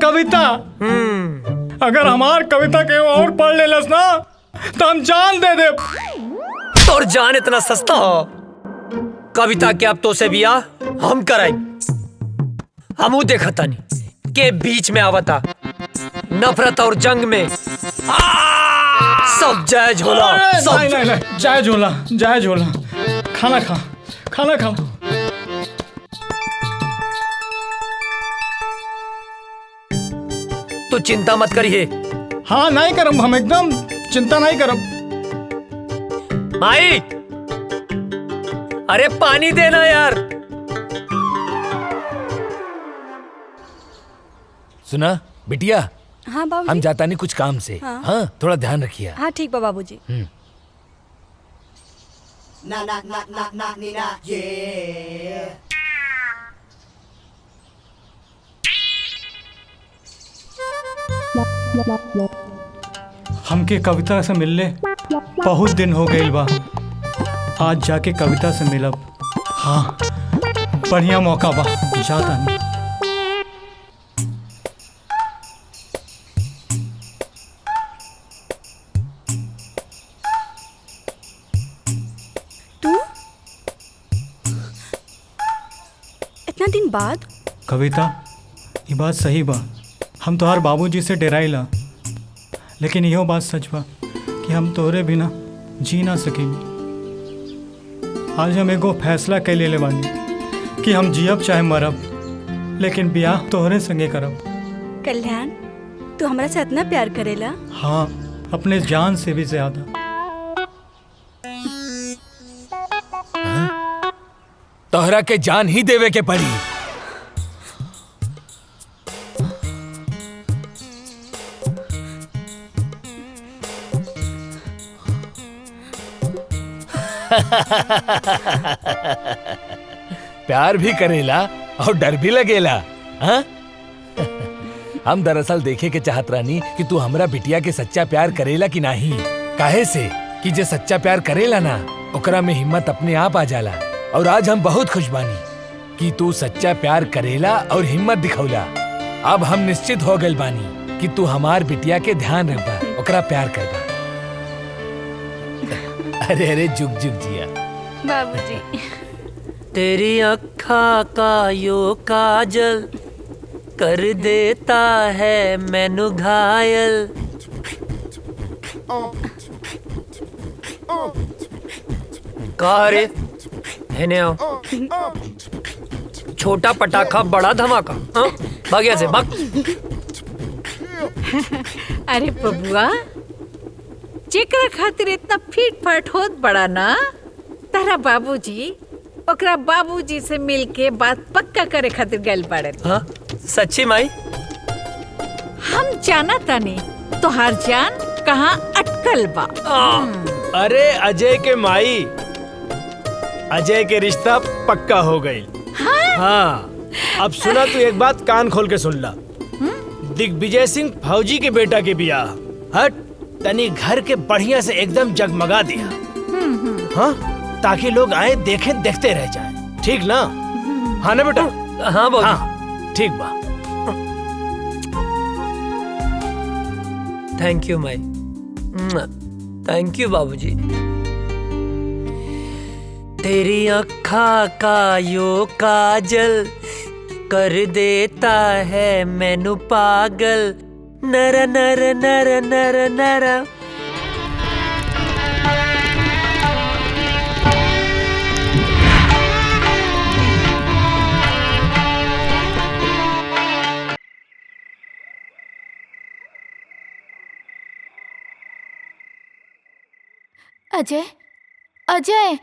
कविता। अगर हमार कविता के और पढ़ लेलस ना तो हम जान दे दे। तोर जान इतना सस्ता हो? कविता के अब तो से बियाह हम कराई। हमू देखा तानी के बीच में आवता नफरत और जंग में सब जायज होला। सब नहीं जायज होला, जायज होला। खाना खा, खाना खा। तू चिंता मत करिए। हाँ नहीं करम, हम एकदम चिंता नहीं करम। माई, अरे पानी देना यार। सुना बिटिया, हाँ बाबूजी। हम जाता नहीं कुछ काम से। हाँ। हाँ थोड़ा ध्यान रखिए। हाँ ठीक बा बाबूजी। हमके कविता से मिलले बहुत दिन हो गए बा। आज जाके कविता से मिलब। हाँ बढ़िया मौका बा, जाता नहीं। तू इतना दिन बाद? कविता ये बात सही बा। हम तोहार बाबूजी से डराइला, लेकिन इहो बात सच बा कि हम तोहरे बिना जी ना सकेंगे। आज हम एगो फैसला कर ले बानी कि हम जियब चाहे मरब, लेकिन ब्याह तोहरे संगे करब। कल्याण, तू हमरा से इतना प्यार करेला? हाँ, अपने जान से भी ज्यादा। तोहरा के जान ही देवे के पड़ी। प्यार भी करेला और डर भी लगेला। हाँ? हम दरअसल देखे के चाहत रानी कि तू हमरा बिटिया के सच्चा प्यार करेला कि नहीं। काहे से कि जे सच्चा प्यार करेला ना, ओकरा में हिम्मत अपने आप आ जाला। और आज हम बहुत खुश बानी कि तू सच्चा प्यार करेला और हिम्मत दिखौला। अब हम निश्चित हो गए बानी कि तू हमार बिटिया के ध्यान रखबा, ओकरा प्यार करबा। अरे अरे जुग जुग जिया बाबूजी। तेरी अखा का यो काजल कर देता है मैनू घायल। कहा रे हेने आओ। छोटा पटाखा बड़ा धमाका। हाँ? भाग यहाँ से भाग। अरे बबुआ, जेकरा खातिर इतना फीट फाट होत बड़ा ना, तारा बाबूजी ओकरा बाबूजी से मिलके बात पक्का करे खातिर गइल बाड़े। हाँ? सच्ची माई? हम जाना तानी तोहार जान कहाँ अटकल बा। अरे अजय के माई, अजय के रिश्ता पक्का हो गई। हाँ, अब सुना तू एक बात कान खोल के सुन ला। दिग्विजय सिंह फौजी के बेटा के बियाह हट तनी घर के बढ़िया से एकदम जगमगा दिया। हाँ, ताकि लोग आए देखें देखते रह जाए। ठीक ना? हाँ ना बेटा? हाँ बाबू। हाँ ठीक बा। Thank you Mai. Thank you बाबूजी। तेरी आँखा का यो काजल कर देता है मैनू पागल, नर नर नर नर नर। अजय, अजय,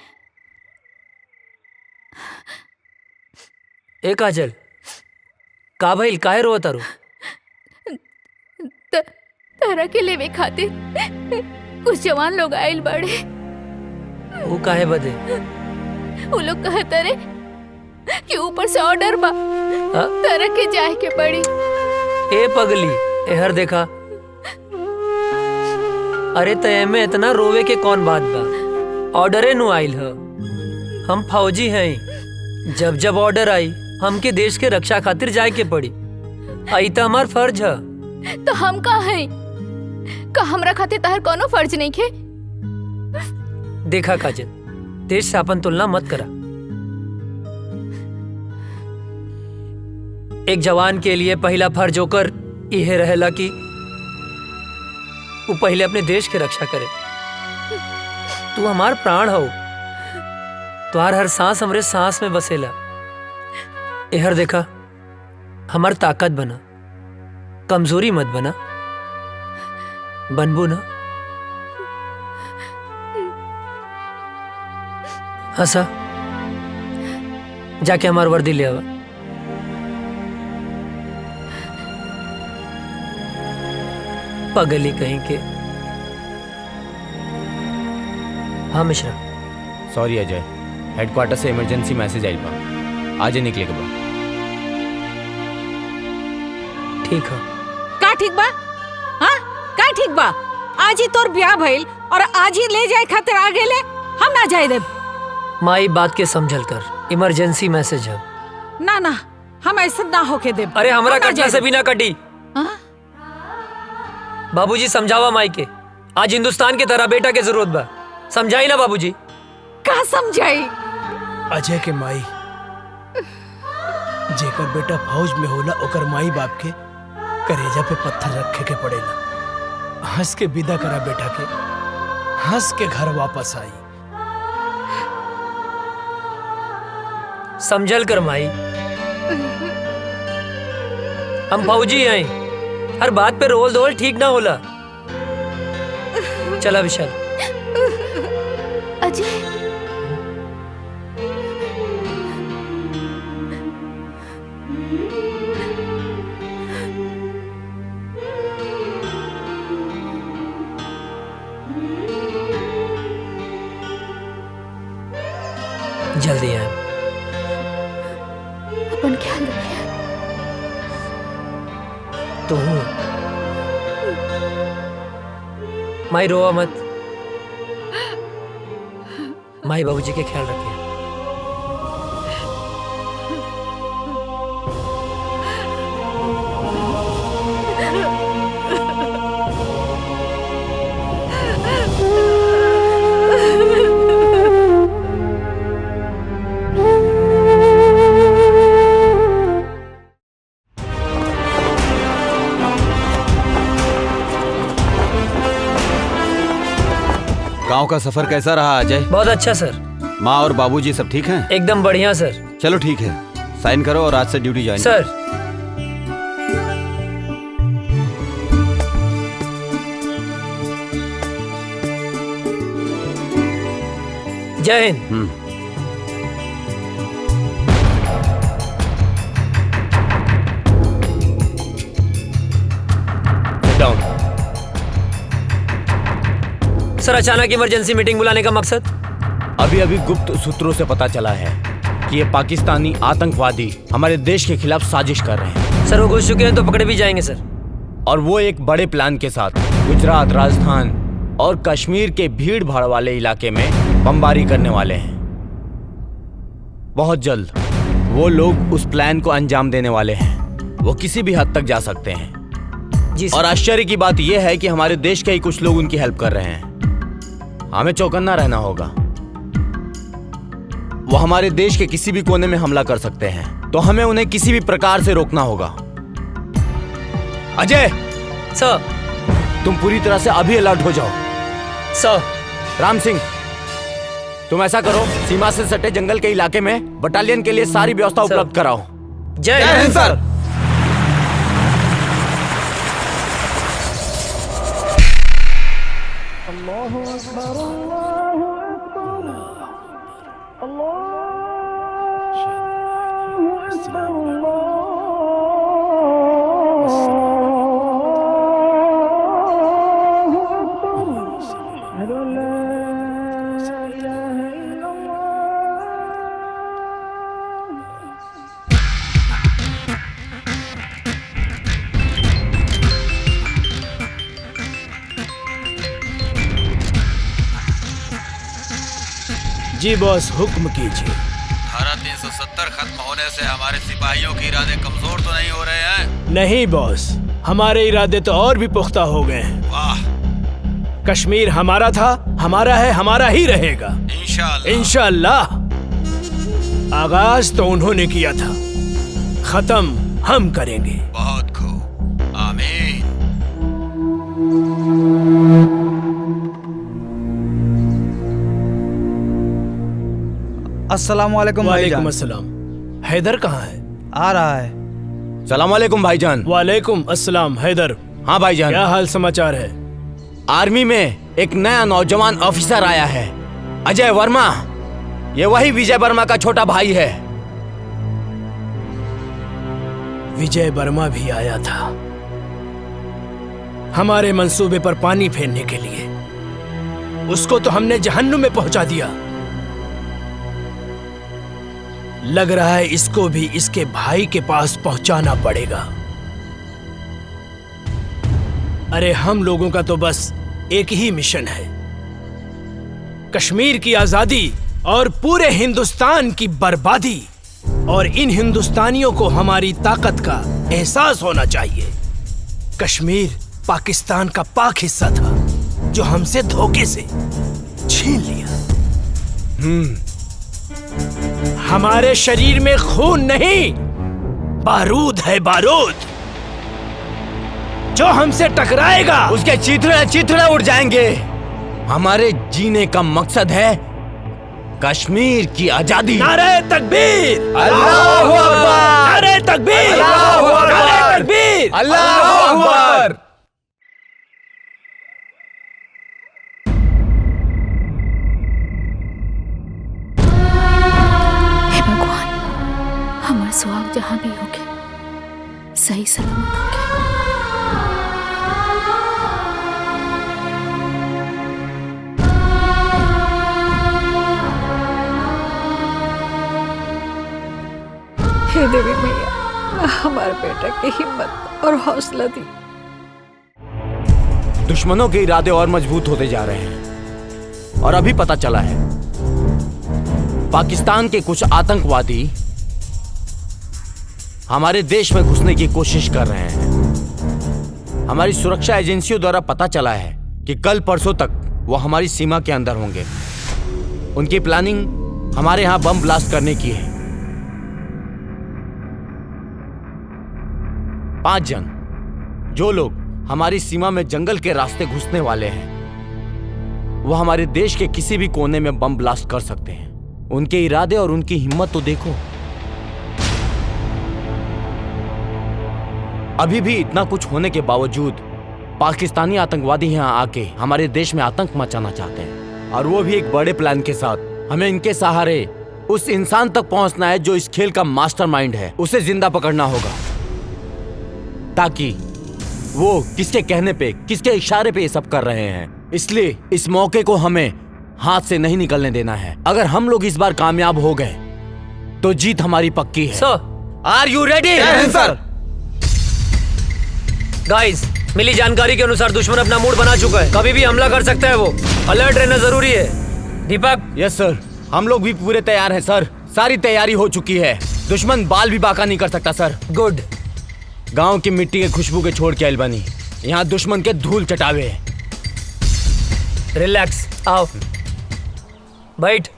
ए काजल, का भइल, काहे रोवत तारू? तारा के लेवे खातिर कुछ जवान लोग आइल बाड़े। वो काहे बदे? वो लोग कहता रे कि ऊपर से ऑर्डर बा, तारा के जाए के पड़ी। ए पगली, एहर देखा। अरे तय में इतना रोवे के कौन बात बा? ऑर्डरे नु आइल ह। हम फौजी हैं, जब जब ऑर्डर आई हमके देश के रक्षा खातिर जाए के पड़ी। आई तो हमार फर्ज है। तो हम का है? का हमरा खातिर तार कोनो फर्ज नहीं खे? देखा काजल, देश से अपन तुलना मत करा। एक जवान के लिए पहला फर्ज होकर यह रहेला कि वो पहले अपने देश की रक्षा करे। तू हमार प्राण हो, तुहार हर सांस हमरे सांस में बसेला। एहर देखा, हमार ताकत बना, कमजोरी मत बना। बनबू ना? हंसा, जाके हमार वर्दी ले आवा। पगली कहीं के। हाँ मिश्रा। सॉरी अजय, हेडक्वार्टर से इमरजेंसी मैसेज आइल बा, आज ही निकले के बा। ठीक है। का ठीक बा? हाँ, का ठीक बा? आज ही तोर ब्याह भइल और आज ही ले जाए खातिर आ गेले, हम ना जाए देब। माई बात के समझल कर, इमरजेंसी मैसेज है। ना ना, हम ऐसा ना होके देब। अरे हमरा कटला से भी ना कटी। बाबूजी समझावा माई के, आज हिंदुस्तान के तरह बेटा के जरूरत बा। समझाई ना बाबूजी? का समझाई? अजय के माई, जेकर बेटा फौज में होला ओकर माई बाप के करेजा पे पत्थर रखे के पड़ेला। हंस के विदा करा बेटा के, हंस के घर वापस आई। समझल कर माई, हम फौजी हैं, हर बात पे रोल धोल ठीक ना होला। चला विशाल। अजय, जल्दी आए। अपन ख्याल रखिए। तू माई रोवा मत, माई बाबूजी के ख्याल रखिए। गांव का सफर कैसा रहा अजय? बहुत अच्छा सर। माँ और बाबूजी सब ठीक हैं? एकदम बढ़िया सर। चलो ठीक है, साइन करो और आज से ड्यूटी ज्वाइन सर। जय हिंद। सर, अचानक इमरजेंसी मीटिंग बुलाने का मकसद? अभी अभी गुप्त सूत्रों से पता चला है कि ये पाकिस्तानी आतंकवादी हमारे देश के खिलाफ साजिश कर रहे हैं। सर, वो घुस चुके हैं तो पकड़े भी जाएंगे सर। और वो एक बड़े प्लान के साथ गुजरात, राजस्थान और कश्मीर के भीड़ भाड़ वाले इलाके में बमबारी करने वाले हैं। बहुत जल्द वो लोग उस प्लान को अंजाम देने वाले हैं। वो किसी भी हद तक जा सकते हैं। जी और आश्चर्य की बात यह है कि हमारे देश के ही कुछ लोग उनकी हेल्प कर रहे हैं। हमें चौकन्ना रहना होगा। वो हमारे देश के किसी भी कोने में हमला कर सकते हैं, तो हमें उन्हें किसी भी प्रकार से रोकना होगा। अजय सर, तुम पूरी तरह से अभी अलर्ट हो जाओ। सर। राम सिंह, तुम ऐसा करो, सीमा से सटे जंगल के इलाके में बटालियन के लिए सारी व्यवस्था उपलब्ध कराओ। जय हिंद सर। जी बॉस, हुक्म कीजिए। धारा 370 खत्म होने से हमारे सिपाहियों के इरादे कमजोर तो नहीं हो रहे हैं? नहीं बॉस, हमारे इरादे तो और भी पुख्ता हो गए हैं। वाह। कश्मीर हमारा था, हमारा है, हमारा ही रहेगा। इंशाअल्लाह। इंशाअल्लाह। आगाज तो उन्होंने किया था, खत्म हम करेंगे। बहुत खूब, आमीन। अस्सलाम वालेकुम वालेकुम अस्सलाम। हैदर कहाँ है? आ रहा है। सलाम वालेकुम भाईजान। वालेकुम अस्सलाम। हैदर। हाँ भाईजान। क्या हाल समाचार है? आर्मी में एक नया नौजवान ऑफिसर आया है, अजय वर्मा। ये वही विजय वर्मा का छोटा भाई है। विजय वर्मा भी आया था हमारे मंसूबे पर पानी फेरने के लिए। उसको तो हमने जहन्नुम में पहुंचा दिया। लग रहा है इसको भी इसके भाई के पास पहुंचाना पड़ेगा। अरे हम लोगों का तो बस एक ही मिशन है, कश्मीर की आजादी और पूरे हिंदुस्तान की बर्बादी। और इन हिंदुस्तानियों को हमारी ताकत का एहसास होना चाहिए। कश्मीर पाकिस्तान का पाक हिस्सा था जो हमसे धोखे से छीन लिया। हमारे शरीर में खून नहीं, बारूद है, बारूद। जो हमसे टकराएगा उसके चिथड़े उड़ जाएंगे। हमारे जीने का मकसद है कश्मीर की आजादी। नारे तकबीर, अल्लाहू अकबर। नारे तकबीर, अल्लाहू अकबर। नारे तकबीर, अल्लाहू अकबर। हे भगवान, हमारा सुहाग जहाँ भी होगे सही सलामत होगे। हे देवी मैया, हमारे बेटा की हिम्मत और हौसला दी। दुश्मनों के इरादे और मजबूत होते जा रहे हैं और अभी पता चला है पाकिस्तान के कुछ आतंकवादी हमारे देश में घुसने की कोशिश कर रहे हैं। हमारी सुरक्षा एजेंसियों द्वारा पता चला है कि कल परसों तक वो हमारी सीमा के अंदर होंगे। उनकी प्लानिंग हमारे यहां बम ब्लास्ट करने की है। 5 जन, जो लोग हमारी सीमा में जंगल के रास्ते घुसने वाले हैं, वो हमारे देश के किसी भी कोने में बम ब्लास्ट कर सकते हैं। उनके इरादे और उनकी हिम्मत तो देखो। अभी भी इतना कुछ होने के बावजूद पाकिस्तानी आतंकवादी यहां आके हमारे देश में आतंक मचाना चाहते हैं, और वो भी एक बड़े प्लान के साथ। हमें इनके सहारे उस इंसान तक पहुंचना है जो इस खेल का मास्टरमाइंड है। उसे जिंदा पकड़ना होगा ताकि वो किसके कहने पे, किसके इशारे पे ये सब कर रहे हैं। इसलिए इस मौके को हमें हाथ से नहीं निकलने देना है। अगर हम लोग इस बार कामयाब हो गए तो जीत हमारी पक्की है। सर, आर यू रेडी? सर। गाइस, मिली जानकारी के अनुसार दुश्मन अपना मूड बना चुका है, कभी भी हमला कर सकता है। वो अलर्ट रहना जरूरी है। दीपक। यस सर, हम लोग भी पूरे तैयार हैं सर। सारी तैयारी हो चुकी है। दुश्मन बाल भी बाका नहीं कर सकता सर। गुड। गांव की मिट्टी के खुशबू के छोड़ के आइल बनी, यहाँ दुश्मन के धूल चटावे। रिलैक्स, आओ बैठ।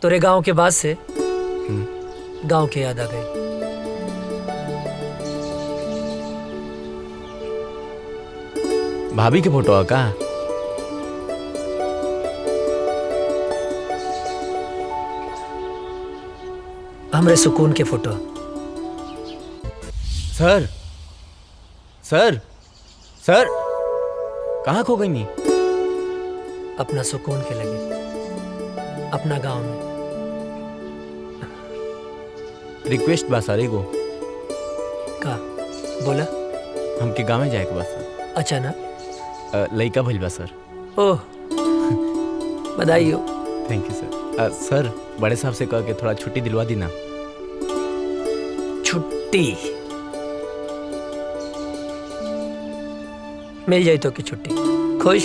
तेरे गांव के बाद से गांव की याद आ गई। भाभी के फोटो का हमरे सुकून के फोटो। सर सर सर कहाँ खो गई? नहीं अपना सुकून के लगे, अपना गांव में। रिक्वेस्ट बा सर एगो। का बोला? हमके गाँव में जाए के बा सर। अच्छा ना? लइका भइल बा सर। ओह बधाई हो। थैंक यू सर। सर बड़े साहब से कह के थोड़ा छुट्टी दिलवा दी ना। छुट्टी मिल जाए तो की छुट्टी। खुश?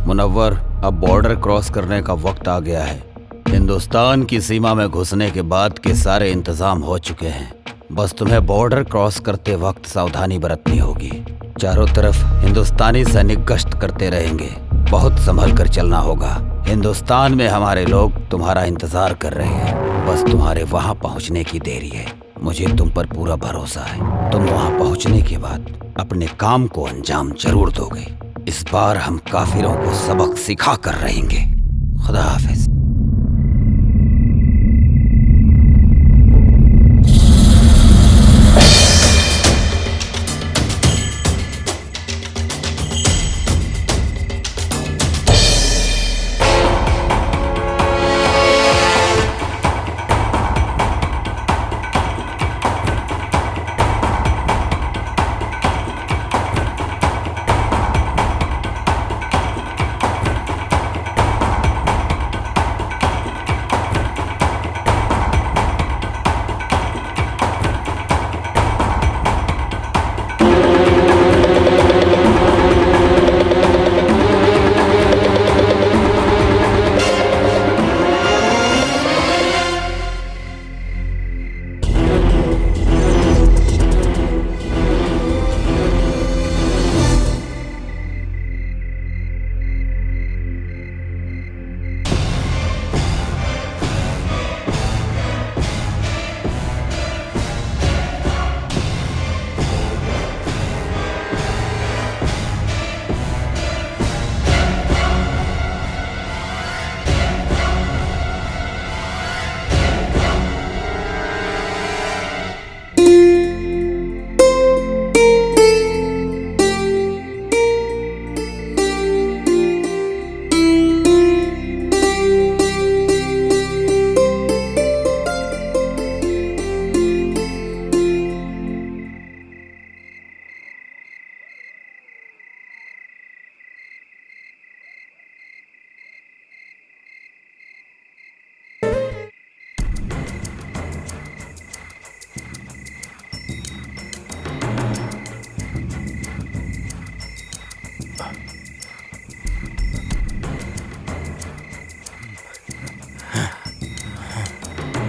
मुनव्वर, अब बॉर्डर क्रॉस करने का वक्त आ गया है। हिंदुस्तान की सीमा में घुसने के बाद के सारे इंतजाम हो चुके हैं। बस तुम्हें बॉर्डर क्रॉस करते वक्त सावधानी बरतनी होगी। चारों तरफ हिंदुस्तानी सैनिक गश्त करते रहेंगे, बहुत संभल कर चलना होगा। हिंदुस्तान में हमारे लोग तुम्हारा इंतजार कर रहे हैं, बस तुम्हारे वहां पहुंचने की देरी है। मुझे तुम पर पूरा भरोसा है। तुम वहां पहुंचने के बाद अपने काम को अंजाम जरूर दोगे। इस बार हम काफिरों को सबक सिखा कर रहेंगे। खुदा हाफिज।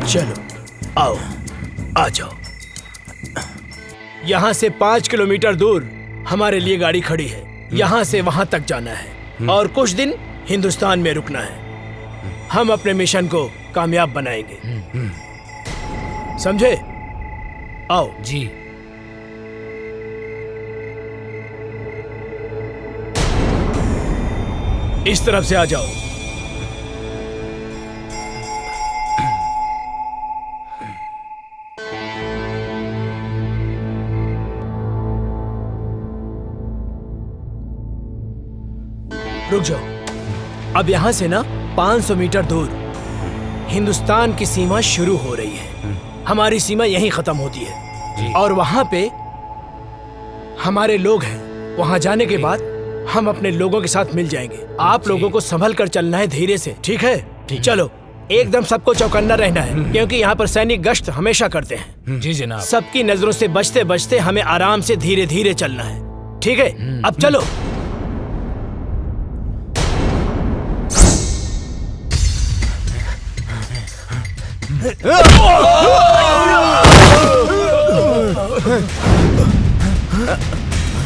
चलो आओ, आ जाओ। यहाँ से 5 किलोमीटर दूर हमारे लिए गाड़ी खड़ी है। यहाँ से वहां तक जाना है और कुछ दिन हिंदुस्तान में रुकना है। हम अपने मिशन को कामयाब बनाएंगे, समझे? आओ जी। इस तरफ से आ जाओ। रुक जाओ। अब यहां से ना 500 मीटर दूर हिंदुस्तान की सीमा शुरू हो रही है। हमारी सीमा यहीं खत्म होती है और वहां पे हमारे लोग हैं। वहां जाने के बाद हम अपने लोगों के साथ मिल जाएंगे। आप लोगों को संभल कर चलना है, धीरे से, ठीक है? चलो, एकदम सबको चौकन्ना रहना है, क्योंकि यहाँ पर सैनिक गश्त हमेशा करते हैं। जी जनाब। सबकी नजरों से बचते बचते हमें आराम से धीरे धीरे चलना है, ठीक है? अब चलो।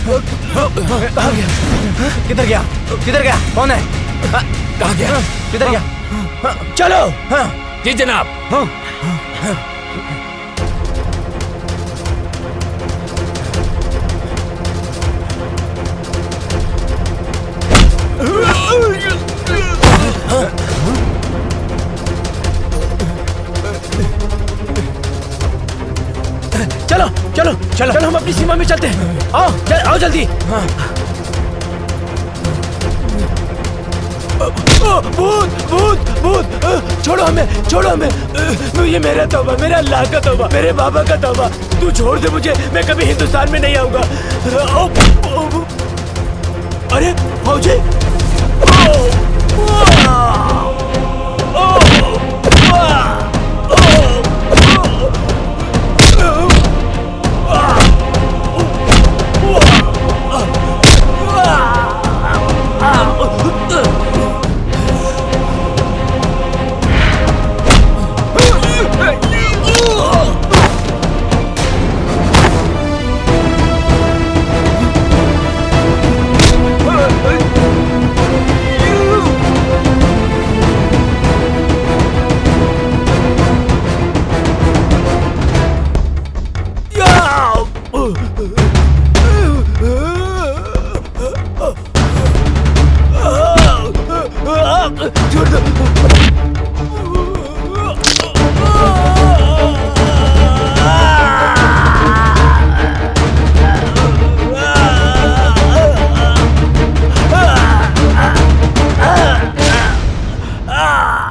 कहाँ गया? किधर गया? किधर गया? कौन है? कहाँ गया? किधर गया? चलो। जी जनाब। चलो चलो चलो चलो, हम अपनी सीमा में चलते हैं। आओ आओ जल्दी। भूत भूत भूत, छोड़ो हमें, छोड़ो हमें। ये मेरा तौबा, मेरे अल्लाह का तौबा, मेरे बाबा का तौबा। तू छोड़ दे मुझे, मैं कभी हिंदुस्तान में नहीं आऊंगा। अरे फौजी,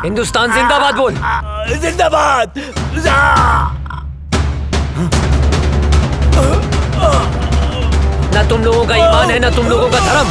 हिंदुस्तान जिंदाबाद बोल। जिंदाबाद। ना तुम लोगों का ईमान है, ना तुम लोगों का धर्म।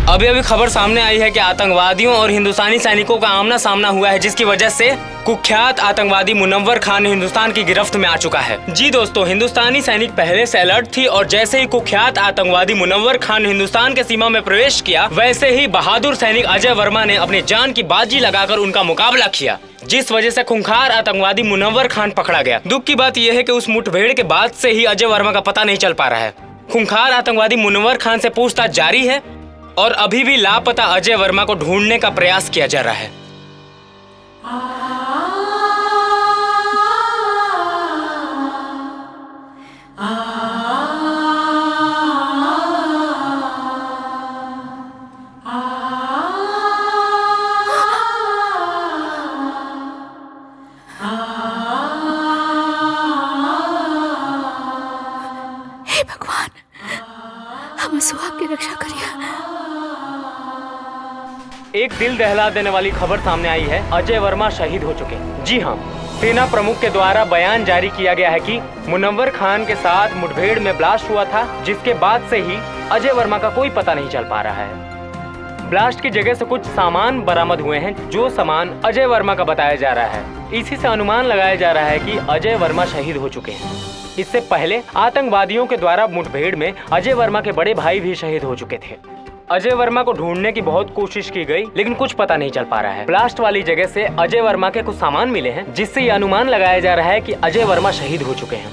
अभी अभी खबर सामने आई है कि आतंकवादियों और हिंदुस्तानी सैनिकों का आमना सामना हुआ है, जिसकी वजह से कुख्यात आतंकवादी मुनव्वर खान हिंदुस्तान की गिरफ्त में आ चुका है। जी दोस्तों, हिंदुस्तानी सैनिक पहले से अलर्ट थी और जैसे ही कुख्यात आतंकवादी मुनव्वर खान हिंदुस्तान के सीमा में प्रवेश किया, वैसे ही बहादुर सैनिक अजय वर्मा ने अपनी जान की बाजी लगाकर उनका मुकाबला किया, जिस वजह से खूंखार आतंकवादी मुनव्वर खान पकड़ा गया। दुख की बात यह है कि उस मुठभेड़ के बाद से ही अजय वर्मा का पता नहीं चल पा रहा है। खूंखार आतंकवादी मुनव्वर खान से पूछताछ जारी है और अभी भी लापता अजय वर्मा को ढूंढने का प्रयास किया जा रहा है। हे भगवान, हम सुहाग की रक्षा करिए। एक दिल दहला देने वाली खबर सामने आई है, अजय वर्मा शहीद हो चुके। जी हाँ, सेना प्रमुख के द्वारा बयान जारी किया गया है कि मुनव्वर खान के साथ मुठभेड़ में ब्लास्ट हुआ था, जिसके बाद से ही अजय वर्मा का कोई पता नहीं चल पा रहा है। ब्लास्ट की जगह से कुछ सामान बरामद हुए हैं, जो सामान अजय वर्मा का बताया जा रहा है। इसी से अनुमान लगाया जा रहा है कि अजय वर्मा शहीद हो चुके हैं। इससे पहले आतंकवादियों के द्वारा मुठभेड़ में अजय वर्मा के बड़े भाई भी शहीद हो चुके थे। अजय वर्मा को ढूंढने की बहुत कोशिश की गई, लेकिन कुछ पता नहीं चल पा रहा है। ब्लास्ट वाली जगह से अजय वर्मा के कुछ सामान मिले हैं, जिससे ये अनुमान लगाया जा रहा है कि अजय वर्मा शहीद हो चुके हैं।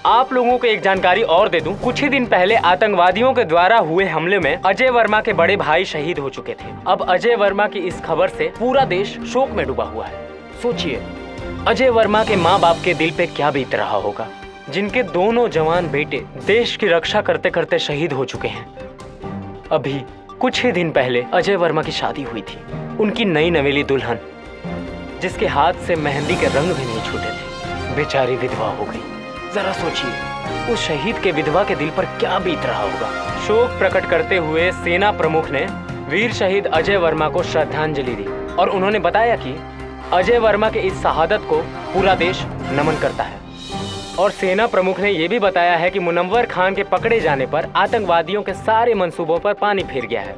आप लोगों को एक जानकारी और दे दूं, कुछ ही दिन पहले आतंकवादियों के द्वारा हुए हमले में अजय वर्मा के बड़े भाई शहीद हो चुके थे। अब अजय वर्मा की इस खबर से पूरा देश शोक में डूबा हुआ है। सोचिए, अजय वर्मा के माँ बाप के दिल पे क्या बीत रहा होगा, जिनके दोनों जवान बेटे देश की रक्षा करते करते शहीद हो चुके हैं। अभी कुछ ही दिन पहले अजय वर्मा की शादी हुई थी। उनकी नई नवेली दुल्हन, जिसके हाथ से मेहंदी के रंग भी नहीं छूटे थे, बेचारी विधवा हो गई। जरा सोचिए, उस शहीद के विधवा के दिल पर क्या बीत रहा होगा। शोक प्रकट करते हुए सेना प्रमुख ने वीर शहीद अजय वर्मा को श्रद्धांजलि दी और उन्होंने बताया कि अजय वर्मा के इस शहादत को पूरा देश नमन करता है। और सेना प्रमुख ने यह भी बताया है कि मुनव्वर खान के पकड़े जाने पर आतंकवादियों के सारे मंसूबों पर पानी फिर गया है।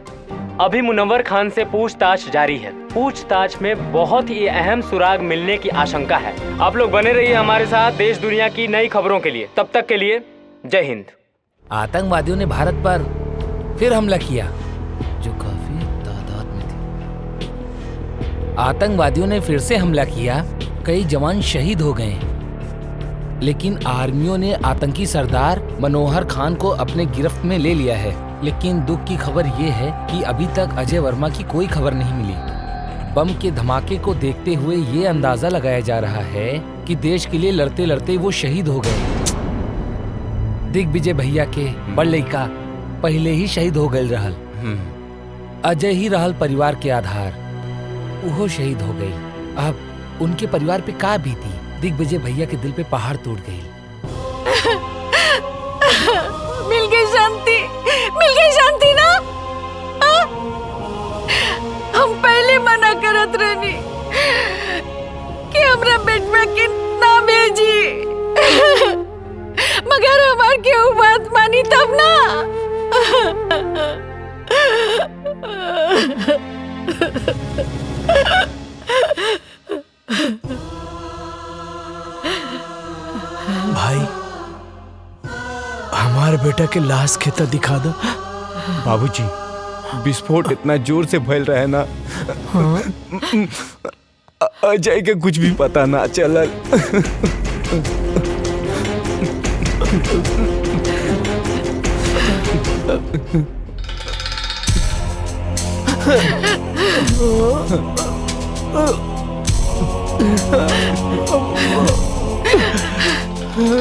अभी मुनव्वर खान से पूछताछ जारी है। पूछताछ में बहुत ही अहम सुराग मिलने की आशंका है। आप लोग बने रहिए हमारे साथ देश दुनिया की नई खबरों के लिए। तब तक के लिए जय हिंद। आतंकवादियों ने भारत पर फिर हमला किया, जो काफी तादाद में थे। आतंकवादियों ने फिर से हमला किया, कई जवान शहीद हो गए, लेकिन आर्मियों ने आतंकी सरदार मनोहर खान को अपने गिरफ्त में ले लिया है। लेकिन दुख की खबर ये है कि अभी तक अजय वर्मा की कोई खबर नहीं मिली। बम के धमाके को देखते हुए ये अंदाजा लगाया जा रहा है कि देश के लिए लड़ते लड़ते वो शहीद हो गए। दिग्विजय भैया के बड़ लड़का पहले ही शहीद हो गए रहल। अजय ही रहल परिवार के आधार, वो शहीद हो गई। अब उनके परिवार पे का बीती। दिग्विजय भैया के दिल पे पहाड़ टूट गई। मिल गई शांति, मिल गई शांति ना। हम पहले मना करत रहनी कि हमरा बेटवा के ना भेजी, मगर हमार केहू बात मानी तब ना। भाई, हमारे बेटा के लाश खेता दिखा दो। बाबूजी, विस्फोट इतना जोर से फैल रहा है ना, अजय के कुछ भी पता ना चलल।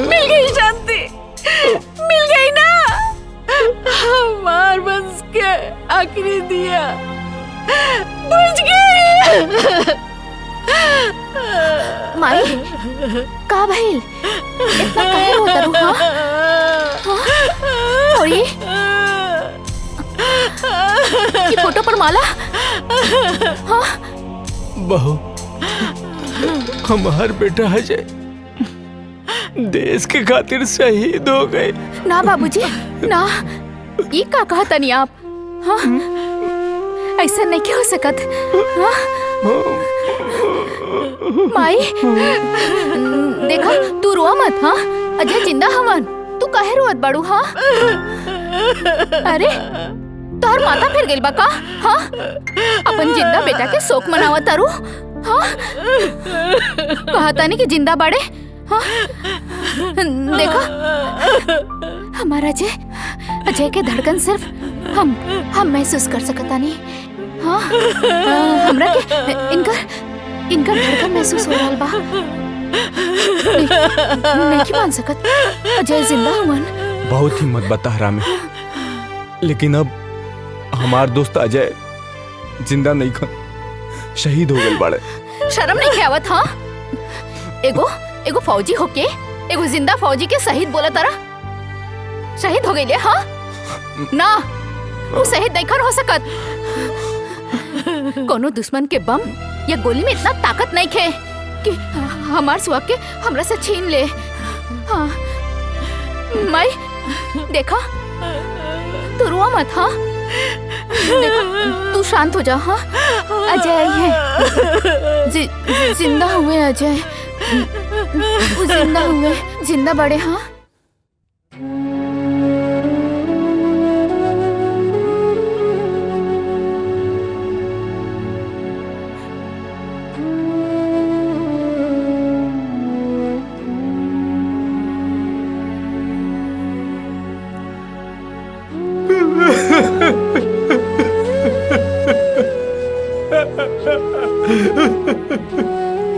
मिल गई शांति, मिल गई ना। हमार वंश के आखिरी दिया बुझ गई। माई का भइल? इतना काहे रोता रू? और ये फोटो पर माला? हाँ? बहू, हमार बेटा अजय देश के खातिर शहीद हो गए। ना बाबूजी ना, ये का कहा तनी आप? हाँ? ऐसा नहीं क्यों हो सकत? हाँ? माई देखा, तू रोआ मत। हाँ, अजय जिंदा हवन, तू काहे रोत बाड़ू? हाँ? अरे तोहर माता फिर गइल बा का? हाँ? अपन जिंदा बेटा के शोक मनावत तारू? हाँ? कहता नहीं कि जिंदा बाड़े? हाँ? देखा, हमारा अजय के धड़कन सिर्फ हम महसूस कर सकता नहीं। हाँ? हमरा के इनका धड़कन महसूस हो रहा बा। नहीं मान सकत अजय जिंदा हुवन। बहुत हिम्मत बता हरामी, लेकिन अब हमार दोस्त अजय जिंदा नहीं खन, शहीद हो गए बाड़े। शर्म नहीं आवत? हाँ? एगो फौजी होके एगो जिंदा फौजी के शहीद बोला तारा? शहीद हो गई? हाँ ना, वो शहीद नहीं हो सकत। कोनो दुश्मन के बम या गोली में इतना ताकत नहीं खे कि हमार सुहाग के हमरा से छीन ले। हाँ माई देखा, तू रुआ मत। हाँ देखा, तू शांत हो जा। हाँ अजय है, जिंदा हुए अजय, वो जिंदा हुए, जिंदा बड़े। हाँ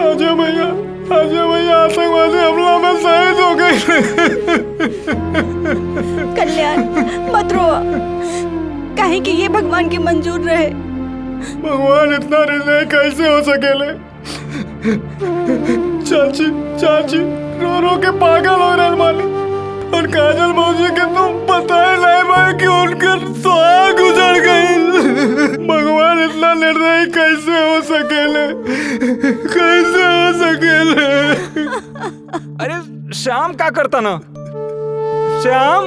अजय भैया आतंकवादी हमला में शहीद हो गए। कल्याण मत रो, कहीं कि ये भगवान की मंजूर रहे। भगवान इतना निर्दय कैसे हो सकेले? चाची रो रो के पागल हो रहे मालिक। और काजल मौजी के तुम बताए नहीं भाई कि उनके सुहाग गुजर गई। भगवान इतना निर्दयी कैसे हो सकेले? कैसे हो सकेले? अरे श्याम क्या करता ना? श्याम,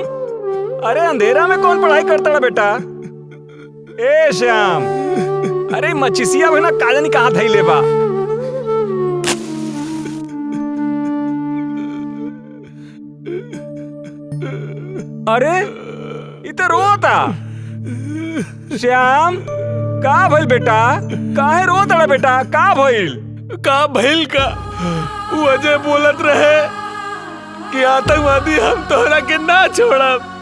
अरे अंधेरा में कौन पढ़ाई करता ना बेटा? ए श्याम, अरे मचिसिया भाई ना काजनी कहाँ धैले बा। अरे इधर रोता श्याम, का भइल बेटा? काहे रोता बेटा? का भइल? का भइल का? वो अजय बोलत रहे कि आतंकवादी हम तोहरा के ना छोड़ब,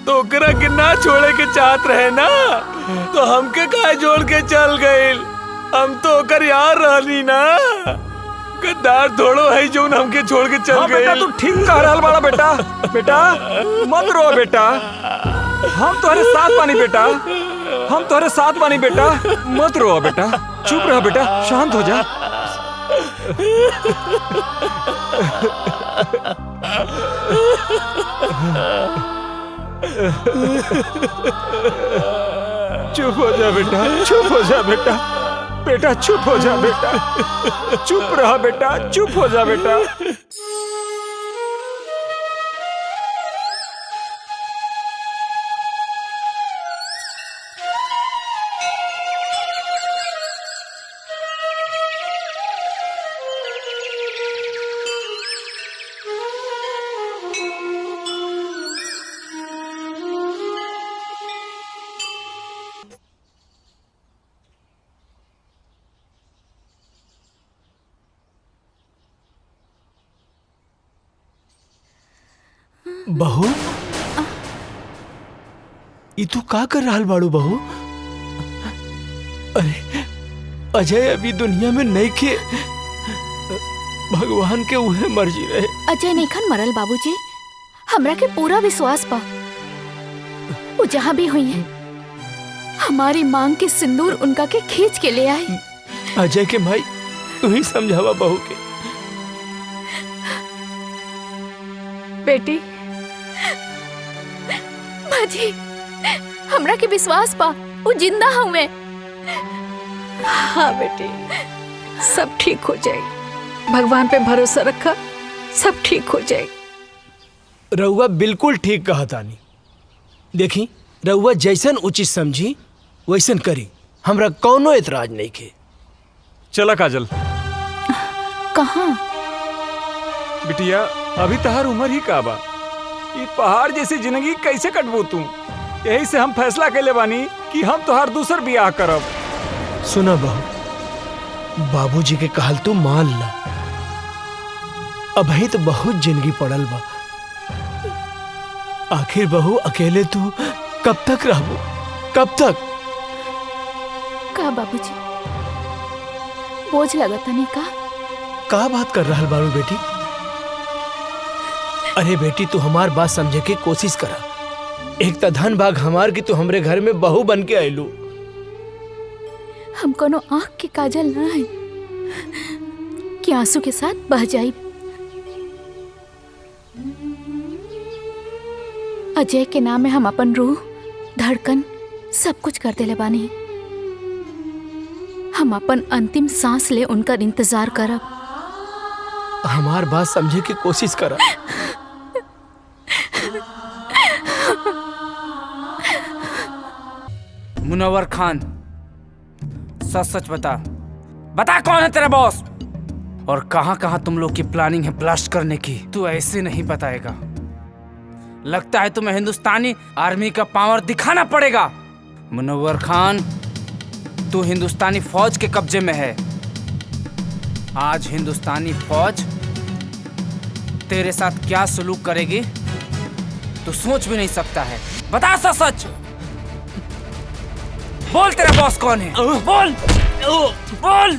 तो ओकरा के ना छोड़े के चाहत रहे ना, तो हमके काहे जोड़ के चल गइल? हम तो ओकर यार रहनी ना, गद्दार थोड़ो है जो हमके छोड़ के चल गइल। बेटा तू ठीक कह रहल बाड़ा बेटा। बेटा मत रो बेटा, हम तुम्हारे साथ बानी बेटा, हम तुम्हारे साथ बानी बेटा, मत रो बेटा, चुप रह बेटा, शांत हो जा। चुप हो जा बेटा, चुप हो जा बेटा, बेटा चुप हो जा बेटा, चुप रहा बेटा, चुप हो जा बेटा। बहू, ई तू का कर रहल बाड़ू बहू? अरे अजय अभी दुनिया में नहीं के, भगवान के उहे मर्जी रहे। अजय नईखन मरल बाबूजी, हमरा के पूरा विश्वास बा वो जहाँ भी हुई है हमारी मांग के सिंदूर उनका के खींच के ले आई। अजय के भाई तू ही समझावा बहू के। बेटी माजी, हमरा के विश्वास बा वो जिंदा हुए। हाँ बेटी, सब ठीक हो जाएगी, भगवान पे भरोसा रखा, सब ठीक हो जाएगी। रउआ बिल्कुल ठीक कहा तानी। देखी रउआ जैसन उचित समझी वैसन करी, हमरा कौनो एतराज नहीं के। चला काजल। कहाँ? बिटिया अभी तहार उम्र ही का बा, ये पहाड़ जैसी जिंदगी कैसे कटबू तू? यही से हम फैसला कैले बानी कि हम तोहार दूसर बियाह करब। सुना बहू, बाबूजी के कहल तू मान ला, अभी तो बहुत जिंदगी पड़ल बा। आखिर बहू अकेले तू कब तक रहबू? कब तक? का बाबूजी बोझ लगता नहीं का? का बात कर रहल बारू बेटी? अरे बेटी तू हमार बात समझे के कोशिश करा। एक त धन भाग हमार की तू हमरे घर में बहू बन के आयलू। हम कोनो आँख के काजल ना है कि आंसू के साथ बह जाई। अजय के नाम में हम अपन रूह, धड़कन सब कुछ कर देले बानी। हम अपन अंतिम सांस ले उनका इंतजार करब। हमार बात समझे की कोशिश करा। मुनव्वर खान, सच सच बता, बता कौन है तेरा बॉस और कहां कहां तुम लोग की प्लानिंग है ब्लास्ट करने की? तू ऐसे नहीं बताएगा, लगता है तुम्हें हिंदुस्तानी आर्मी का पावर दिखाना पड़ेगा। मुनव्वर खान, तू हिंदुस्तानी फौज के कब्जे में है। आज हिंदुस्तानी फौज तेरे साथ क्या सलूक करेगी तू सोच भी नहीं सकता है। बता सच सच, बोल तेरा बॉस कौन है? बोल बोल बोल।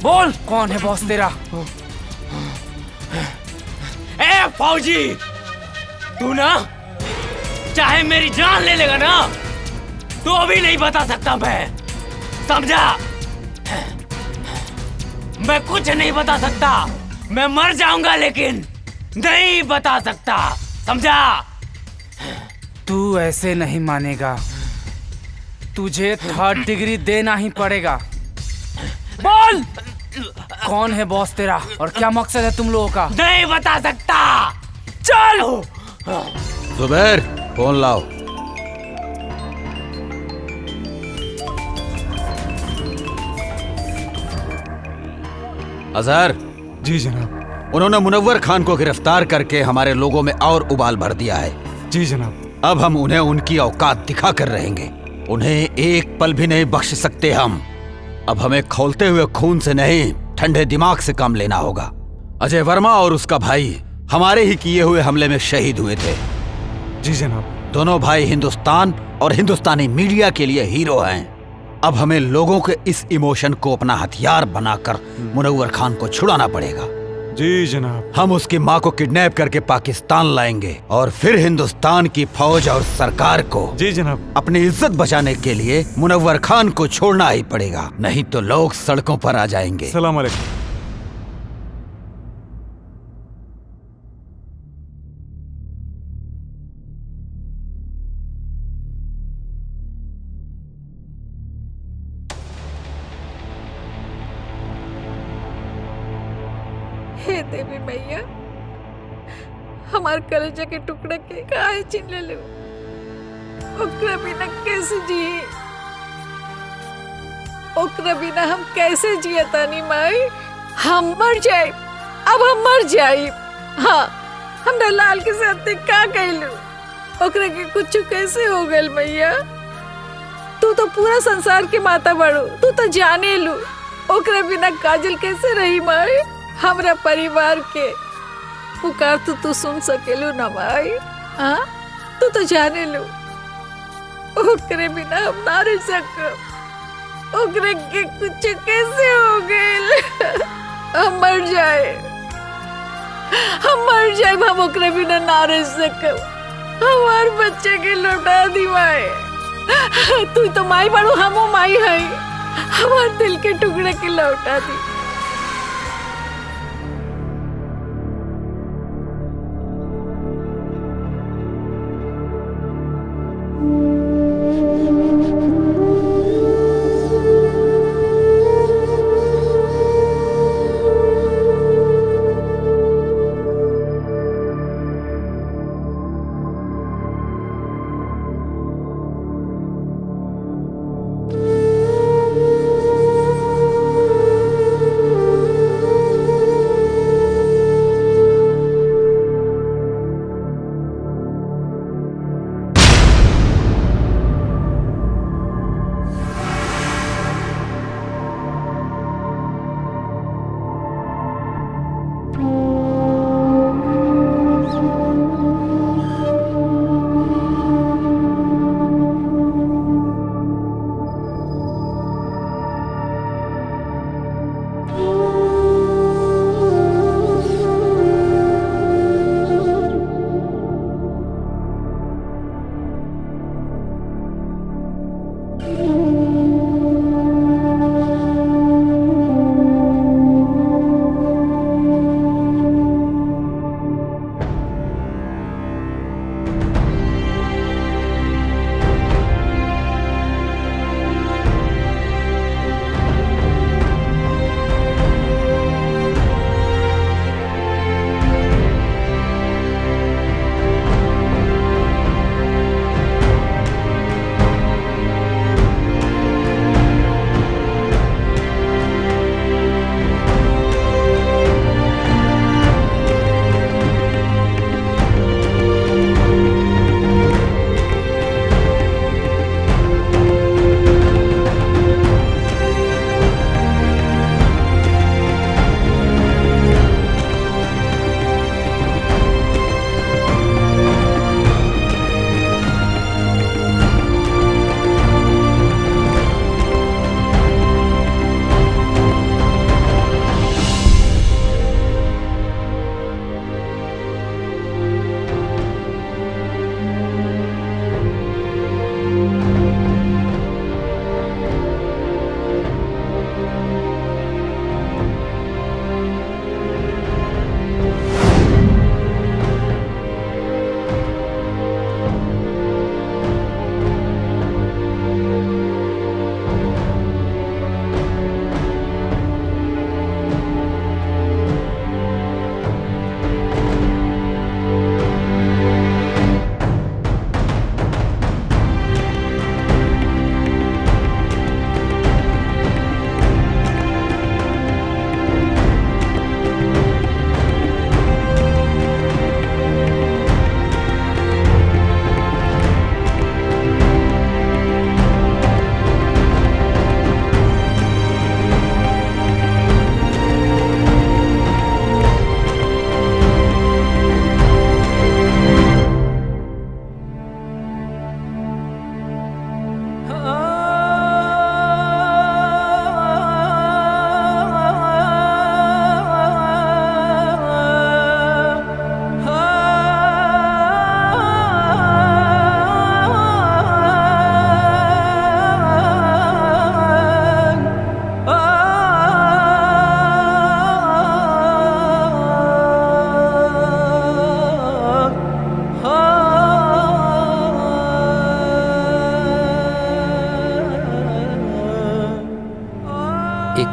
बोल कौन है बॉस तेरा? ए फौजी, तू ना चाहे मेरी जान ले लेगा ना, तो अभी नहीं बता सकता मैं, समझा? मैं कुछ नहीं बता सकता, मैं मर जाऊंगा लेकिन नहीं बता सकता, समझा? तू ऐसे नहीं मानेगा, तुझे 3rd डिग्री देना ही पड़ेगा। बोल कौन है बॉस तेरा और क्या मकसद है तुम लोगों का? नहीं बता सकता। चलो। जुबैर, फोन लाओ। अजहर। जी जनाब। उन्होंने मुनव्वर खान को गिरफ्तार करके हमारे लोगों में और उबाल भर दिया है। जी जनाब। अब हम उन्हें उनकी औकात दिखा कर रहेंगे। उन्हें एक पल भी नहीं बख्श सकते हम। अब हमें खौलते हुए खून से नहीं, ठंडे दिमाग से काम लेना होगा। अजय वर्मा और उसका भाई हमारे ही किए हुए हमले में शहीद हुए थे। जी जनाब। दोनों भाई हिंदुस्तान और हिंदुस्तानी मीडिया के लिए हीरो हैं। अब हमें लोगों के इस इमोशन को अपना हथियार बनाकर मुनव्वर खान को छुड़ाना पड़ेगा। जी जनाब। हम उसकी माँ को किडनैप करके पाकिस्तान लाएंगे और फिर हिंदुस्तान की फौज और सरकार को जी जनाब अपनी इज्जत बचाने के लिए मुनव्वर खान को छोड़ना ही पड़ेगा, नहीं तो लोग सड़कों पर आ जाएंगे। सलाम अलैकुम। हे देवी मैया, हमार कलेजा के टुकड़े के काहे छीन ले लो। ओकरा बिना कैसे जिए? ओकरा बिना हम कैसे जिए तानी माई? हम मर जाए, अब हम मर जाए। हाँ, हमरा लाल के साथ का कहलू? ओकरा के कुछ कैसे हो गल मैया? तू तो पूरा संसार के माता बड़ो, तू तो जाने लू। ओकरा बिना काजल कैसे रही माई? हमरा परिवार के पुकार तू सुन सकेलू ना माई? हाँ, तू तो जाने लू ओकरे बिना हम ना रह सकब। ओकरे के कुछ कैसे हो गए? हम मर जाए, हम मर जाए, हम ओकरे बिना ना रह सकब। हमार बच्चे के लौटा दी माई। तू तो माई बड़ू, हमो माई है। हमार दिल के टुकड़े के लौटा दी।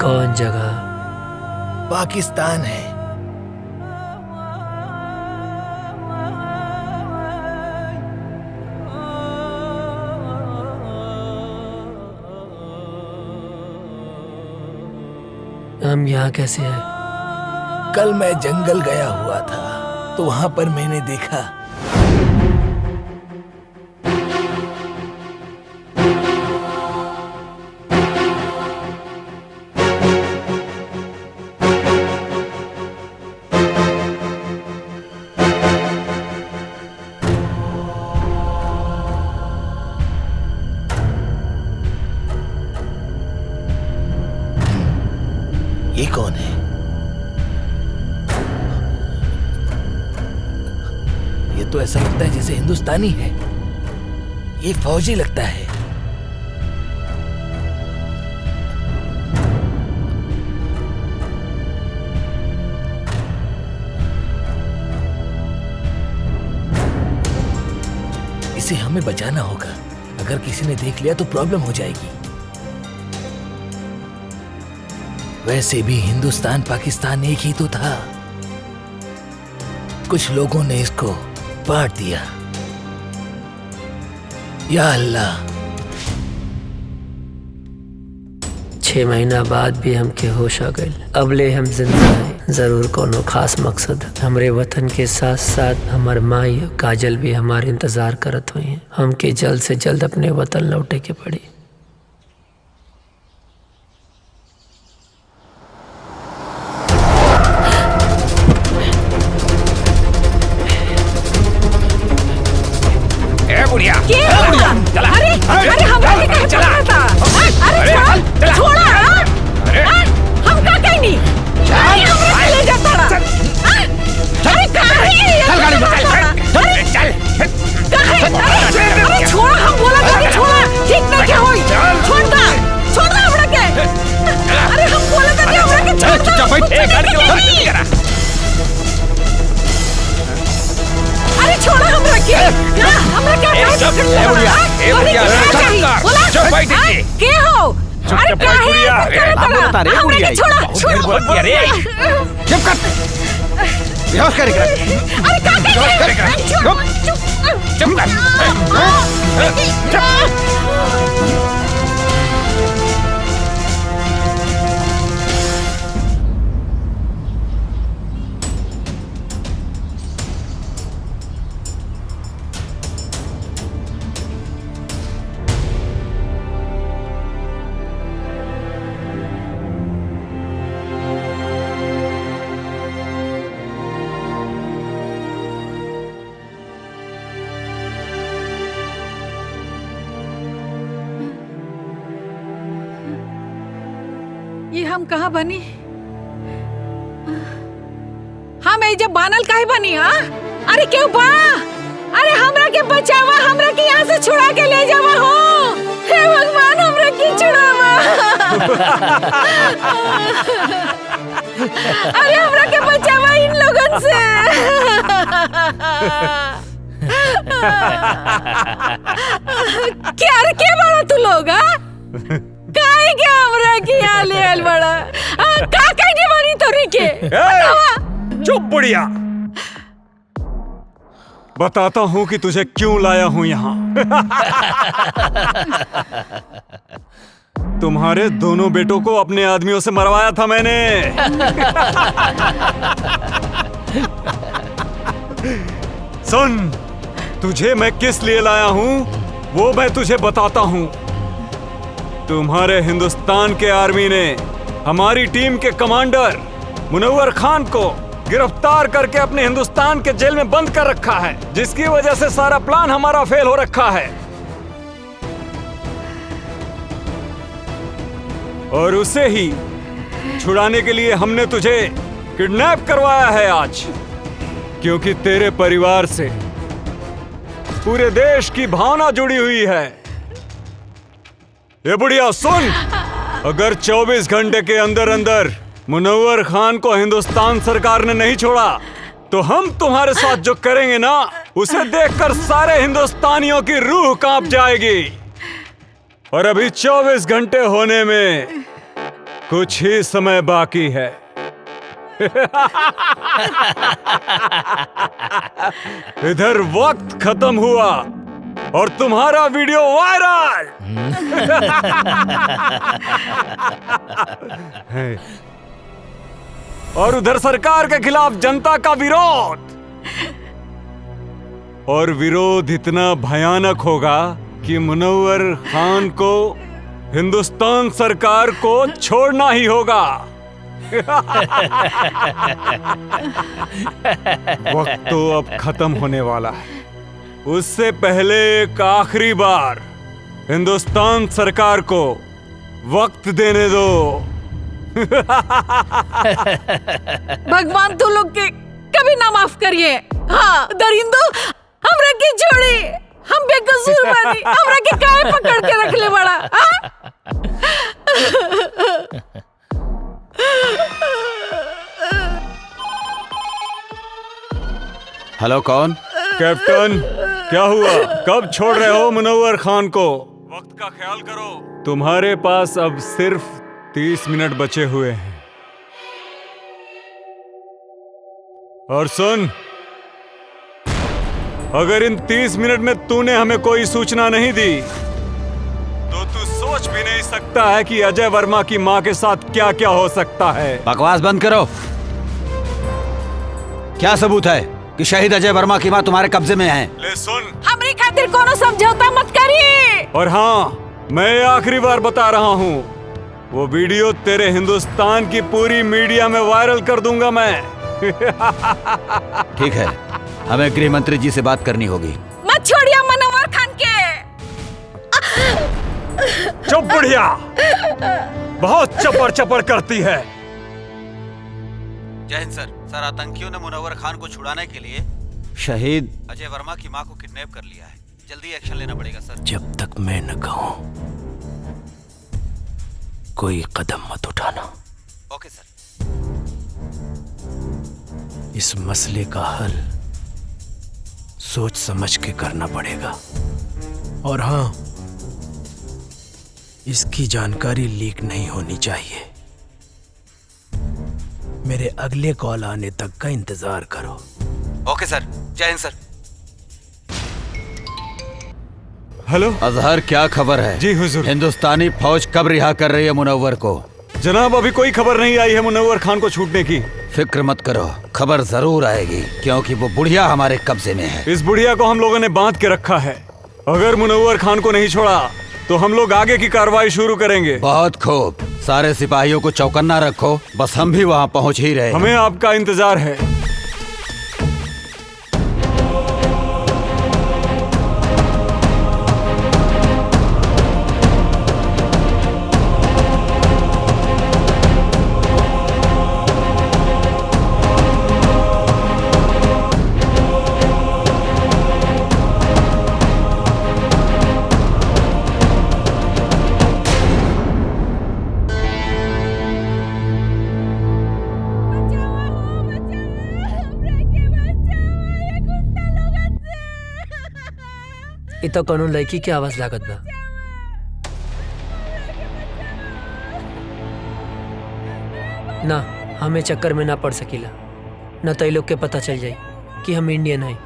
कौन जगह? पाकिस्तान है। हम यहाँ कैसे हैं? कल मैं जंगल गया हुआ था तो वहां पर मैंने देखा ये कौन है? ये तो ऐसा लगता है जैसे हिंदुस्तानी है। ये फौजी लगता है। इसे हमें बचाना होगा। अगर किसी ने देख लिया तो प्रॉब्लम हो जाएगी। वैसे भी हिंदुस्तान पाकिस्तान एक ही तो था। कुछ लोगों ने इसको बांट दिया। या अल्लाह। 6 महीना बाद भी हमके होश आ गए। अबले हम जिंदा हैं। जरूर कोनो खास मकसद है। हमरे वतन के साथ साथ हमार माई और काजल भी हमारे इंतजार करत हुई हैं। हमके जल्द से जल्द अपने वतन लौटे के पड़ी। अरे अरे हमरा के कहे चला था। अरे छोड़ा। हम का कहनी? हमरा के ले जाता रहा। अरे कहां है? चल गाड़ी में चल। अरे छोड़ा। हम बोला था कि छोड़ा। ठीक नहीं क्या होई? छोड़ दे हमरा के। अरे हम बोला था कि हमरा के छोड़। चुपचाप बैठ। ए गाड़ी के करा। अरे छोड़ा हमरा के। हमरा क्या के हो? अरे बुढ़िया बता रे बुढ़िया छोड़ रे। चुप कर। बेहोश कर। अरे का कर। चुप कर। ये हम कहाँ बनी? हम जब बानल काहे बनी? अरे क्यों बा? अरे हमरा के बचावा। हमरा के यहाँ से छुड़ा के ले जावा हो। हे भगवान हमरा के छुड़ावा। अरे हमरा के बचावा इन लोगन से। क्या रे क्या बड़ा तू लोग? काहे के हमरा के यहाँ ले आल बड़ा? का कहने वाली तोरी के? चुप बुढ़िया। बताता हूँ कि तुझे क्यों लाया हूँ यहाँ। तुम्हारे दोनों बेटों को अपने आदमियों से मरवाया था मैंने। सुन, तुझे मैं किस लिए लाया हूँ वो मैं तुझे बताता हूँ। तुम्हारे हिंदुस्तान के आर्मी ने हमारी टीम के कमांडर मुनव्वर खान को गिरफ्तार करके अपने हिंदुस्तान के जेल में बंद कर रखा है, जिसकी वजह से सारा प्लान हमारा फेल हो रखा है। और उसे ही छुड़ाने के लिए हमने तुझे किडनैप करवाया है आज, क्योंकि तेरे परिवार से पूरे देश की भावना जुड़ी हुई है। ये बुढ़िया सुन, अगर 24 घंटे के अंदर अंदर मुनव्वर खान को हिंदुस्तान सरकार ने नहीं छोड़ा तो हम तुम्हारे साथ जो करेंगे ना, उसे देखकर सारे हिंदुस्तानियों की रूह कांप जाएगी। और अभी 24 घंटे होने में कुछ ही समय बाकी है। इधर वक्त खत्म हुआ और तुम्हारा वीडियो वायरल। और उधर सरकार के खिलाफ जनता का विरोध। और विरोध इतना भयानक होगा कि मुनव्वर खान को हिंदुस्तान सरकार को छोड़ना ही होगा। वक्त तो अब खत्म होने वाला है। उससे पहले एक आखिरी बार हिंदुस्तान सरकार को वक्त देने दो। भगवान तू लोग के कभी ना माफ करिए। हाँ दरिंदो, हमरा के छोड़ी, हम बेकसूर बानी, हमरा के काहे पकड़ के रख ले बड़ा। हेलो, कौन? कैप्टन, क्या हुआ? कब छोड़ रहे हो मुनव्वर खान को? वक्त का ख्याल करो। तुम्हारे पास अब सिर्फ 30 मिनट बचे हुए हैं। और सुन, अगर इन 30 मिनट में तूने हमें कोई सूचना नहीं दी तो तू सोच भी नहीं सकता है कि अजय वर्मा की मां के साथ क्या क्या हो सकता है। बकवास बंद करो। क्या सबूत है कि शहीद अजय वर्मा की मां तुम्हारे कब्जे में है? ले सुन, हमरी खातिर कोनो समझौता मत करिए। और हाँ, मैं आखिरी बार बता रहा हूँ, वो वीडियो तेरे हिंदुस्तान की पूरी मीडिया में वायरल कर दूंगा मैं। ठीक है, हमें गृह मंत्री जी से बात करनी होगी। मत छोड़िए मुनव्वर खान के। चुप बुढ़िया, बहुत चपड़ चपड़ करती है। जय हिंद सर। सर, आतंकियों ने मुनव्वर खान को छुड़ाने के लिए शहीद अजय वर्मा की मां को किडनैप कर लिया है। जल्दी एक्शन लेना पड़ेगा सर। जब तक मैं न कहूं कोई कदम मत उठाना। ओके सर। इस मसले का हल सोच समझ के करना पड़ेगा। और हाँ, इसकी जानकारी लीक नहीं होनी चाहिए। मेरे अगले कॉल आने तक का इंतजार करो। ओके सर। जय हिंद सर। हेलो अजहर, क्या खबर है? जी हुजूर। हिंदुस्तानी फौज कब रिहा कर रही है मुनव्वर को? जनाब, अभी कोई खबर नहीं आई है मुनव्वर खान को छूटने की। फिक्र मत करो, खबर जरूर आएगी, क्योंकि वो बुढ़िया हमारे कब्जे में है। इस बुढ़िया को हम लोगों ने बांध के रखा है। अगर मुनव्वर खान को नहीं छोड़ा तो हम लोग आगे की कार्रवाई शुरू करेंगे। बहुत खूब, सारे सिपाहियों को चौकन्ना रखो, बस हम भी वहाँ पहुँच ही रहे। हमें आपका इंतजार है। ये तो कोनो लड़की की आवाज लागत बा। ना, हमें चक्कर में ना पड़ सकीला, न तो ये लोग के पता चल जाए कि हम इंडियन हैं।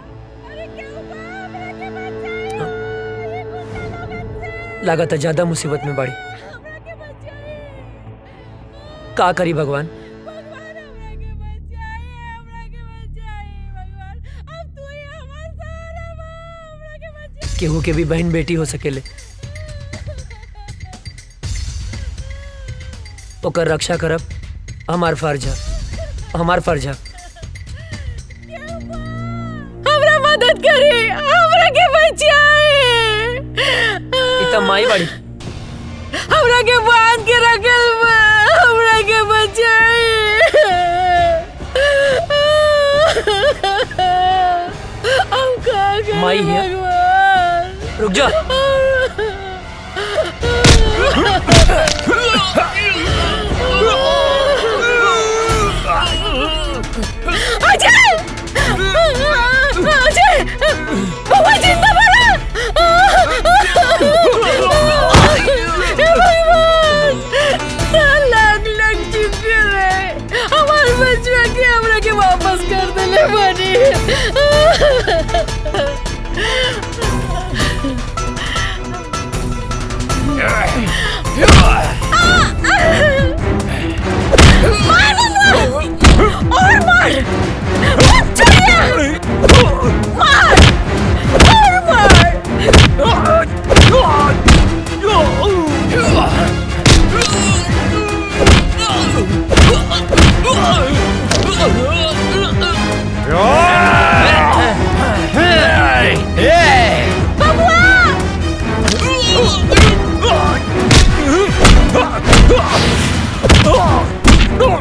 लागत है ज्यादा मुसीबत में बड़ी। का करी भगवान? केहू के भी बहन बेटी हो सकेले, ओकर रक्षा करब हमार फर्ज है, हमार फर्ज है। हमरा मदद करे, हमरा के बचाए। इतना माई बड़ी, हमरा के बांध के रखल बा, हमरा के बचाए। हम का करें माई है। रुक जा। अजय! अजय! बाबा जिंदा बना! हे भगवान! लाग कैले बनी। और मार, मत छोड़िए, मार और मार।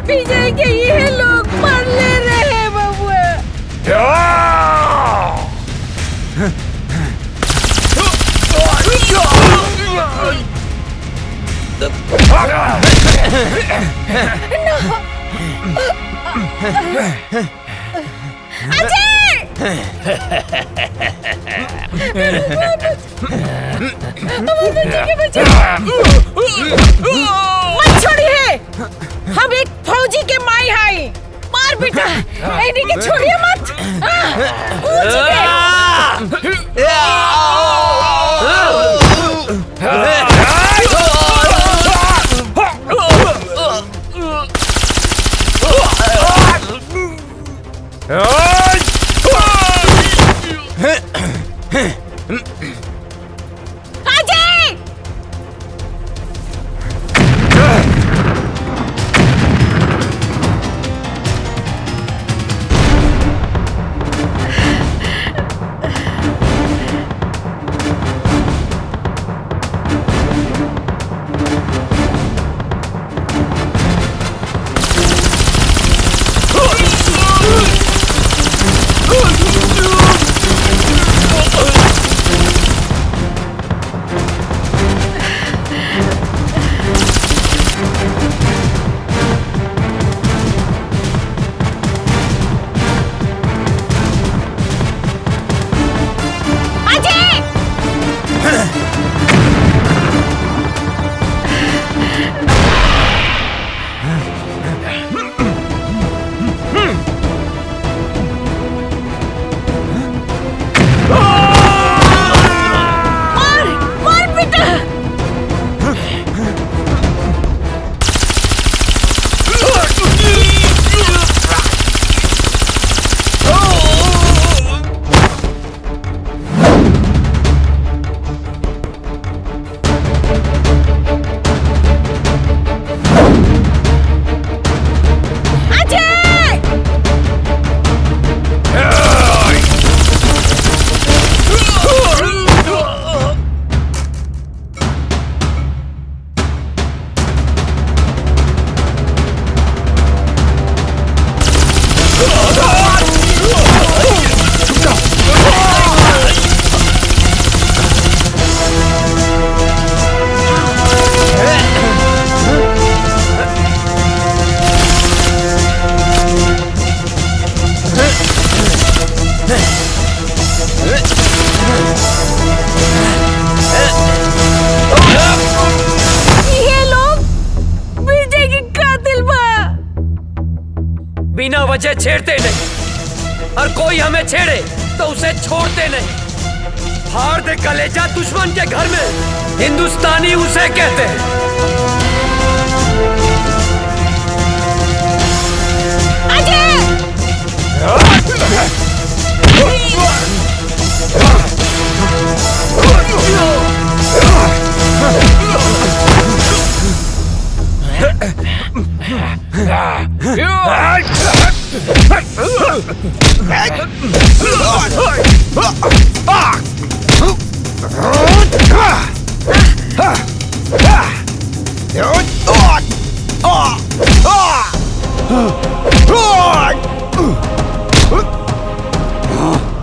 विजय के ये लोग मर ले रहे हैं बबुआ। मत छोड़िए, हम एक फौजी के माई हाई। मार बेटा, इन्हीं के छोड़िए मत। बिना वजह छेड़ते नहीं, और कोई हमें छेड़े तो उसे छोड़ते नहीं। फाड़ दे कलेजा दुश्मन के घर में, हिंदुस्तानी उसे कहते हैं।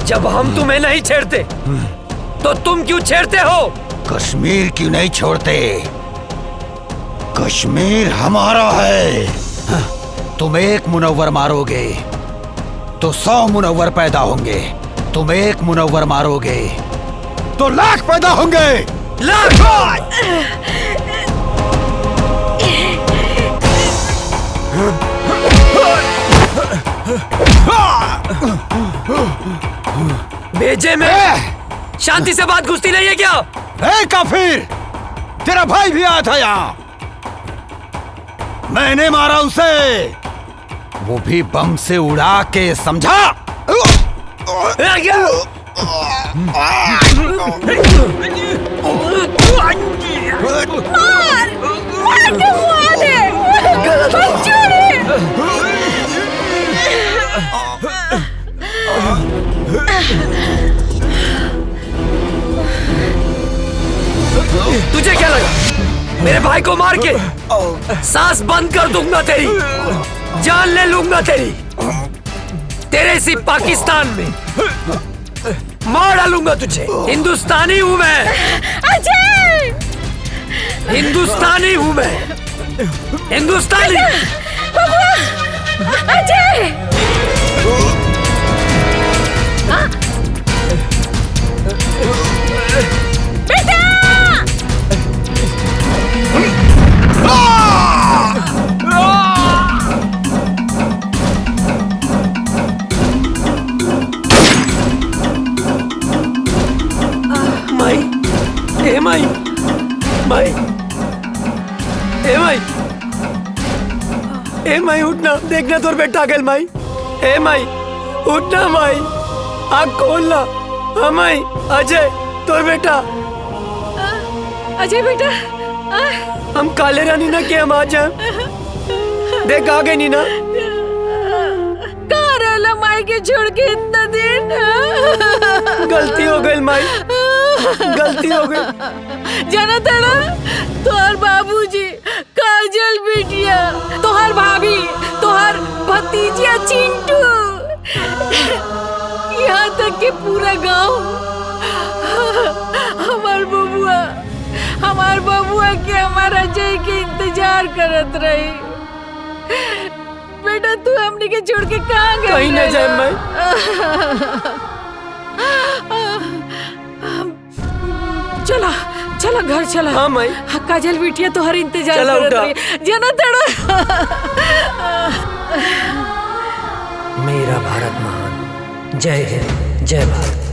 जब हम तुम्हें नहीं छेड़ते तो तुम क्यों छेड़ते हो? कश्मीर क्यों नहीं छोड़ते? कश्मीर हमारा है। तुम एक मुनव्वर मारोगे तो 100 मुनव्वर पैदा होंगे। तुम एक मुनव्वर मारोगे तो लाख पैदा होंगे। लाख! भेजे में शांति से बात घुसती नहीं है क्या? ए काफिर, तेरा भाई भी आया था यहाँ, मैंने मारा उसे, वो भी बम से उड़ा के, समझा? तुझे क्या लगा मेरे भाई को मार के सांस बंद कर दूंगा तेरी, जान ले लूंगा तेरी, तेरे इसी पाकिस्तान में मार डालूंगा तुझे। हिंदुस्तानी हूं मैं अजय, हिंदुस्तानी हूं मैं, हिंदुस्तानी। अजय, बेटा, माई, ए माई, माई, ए माई, ए माई उठना, देखना तोर बेटा आ गया माई। ए माई उठना माई, आँख खोलना। हाँ माई, अजय तोर बेटा। अजय बेटा, हम काले रानी ना के हम आ जाए, देख आ गए नीना। कहाँ रहला माई के छोड़ के इतना दिन? गलती हो गई माई, गलती हो गई। जाना था ना, तोहर बाबूजी, काजल बिटिया, तोहर भाभी, तोहर भतीजिया चिंटू, यहाँ तक कि पूरा गांव हमार बबुआ के हमारा अजय के इंतजार करत रही। बेटा तू हमने के छोड़ के कहाँ गई? कहीं न जाए मैं। चला चला घर चला। हाँ माई। काजल बिटिया तो हर इंतजार चला करत उठा। रही। जाना तड़ा। मेरा भारत महान, जय हिंद, जय भारत।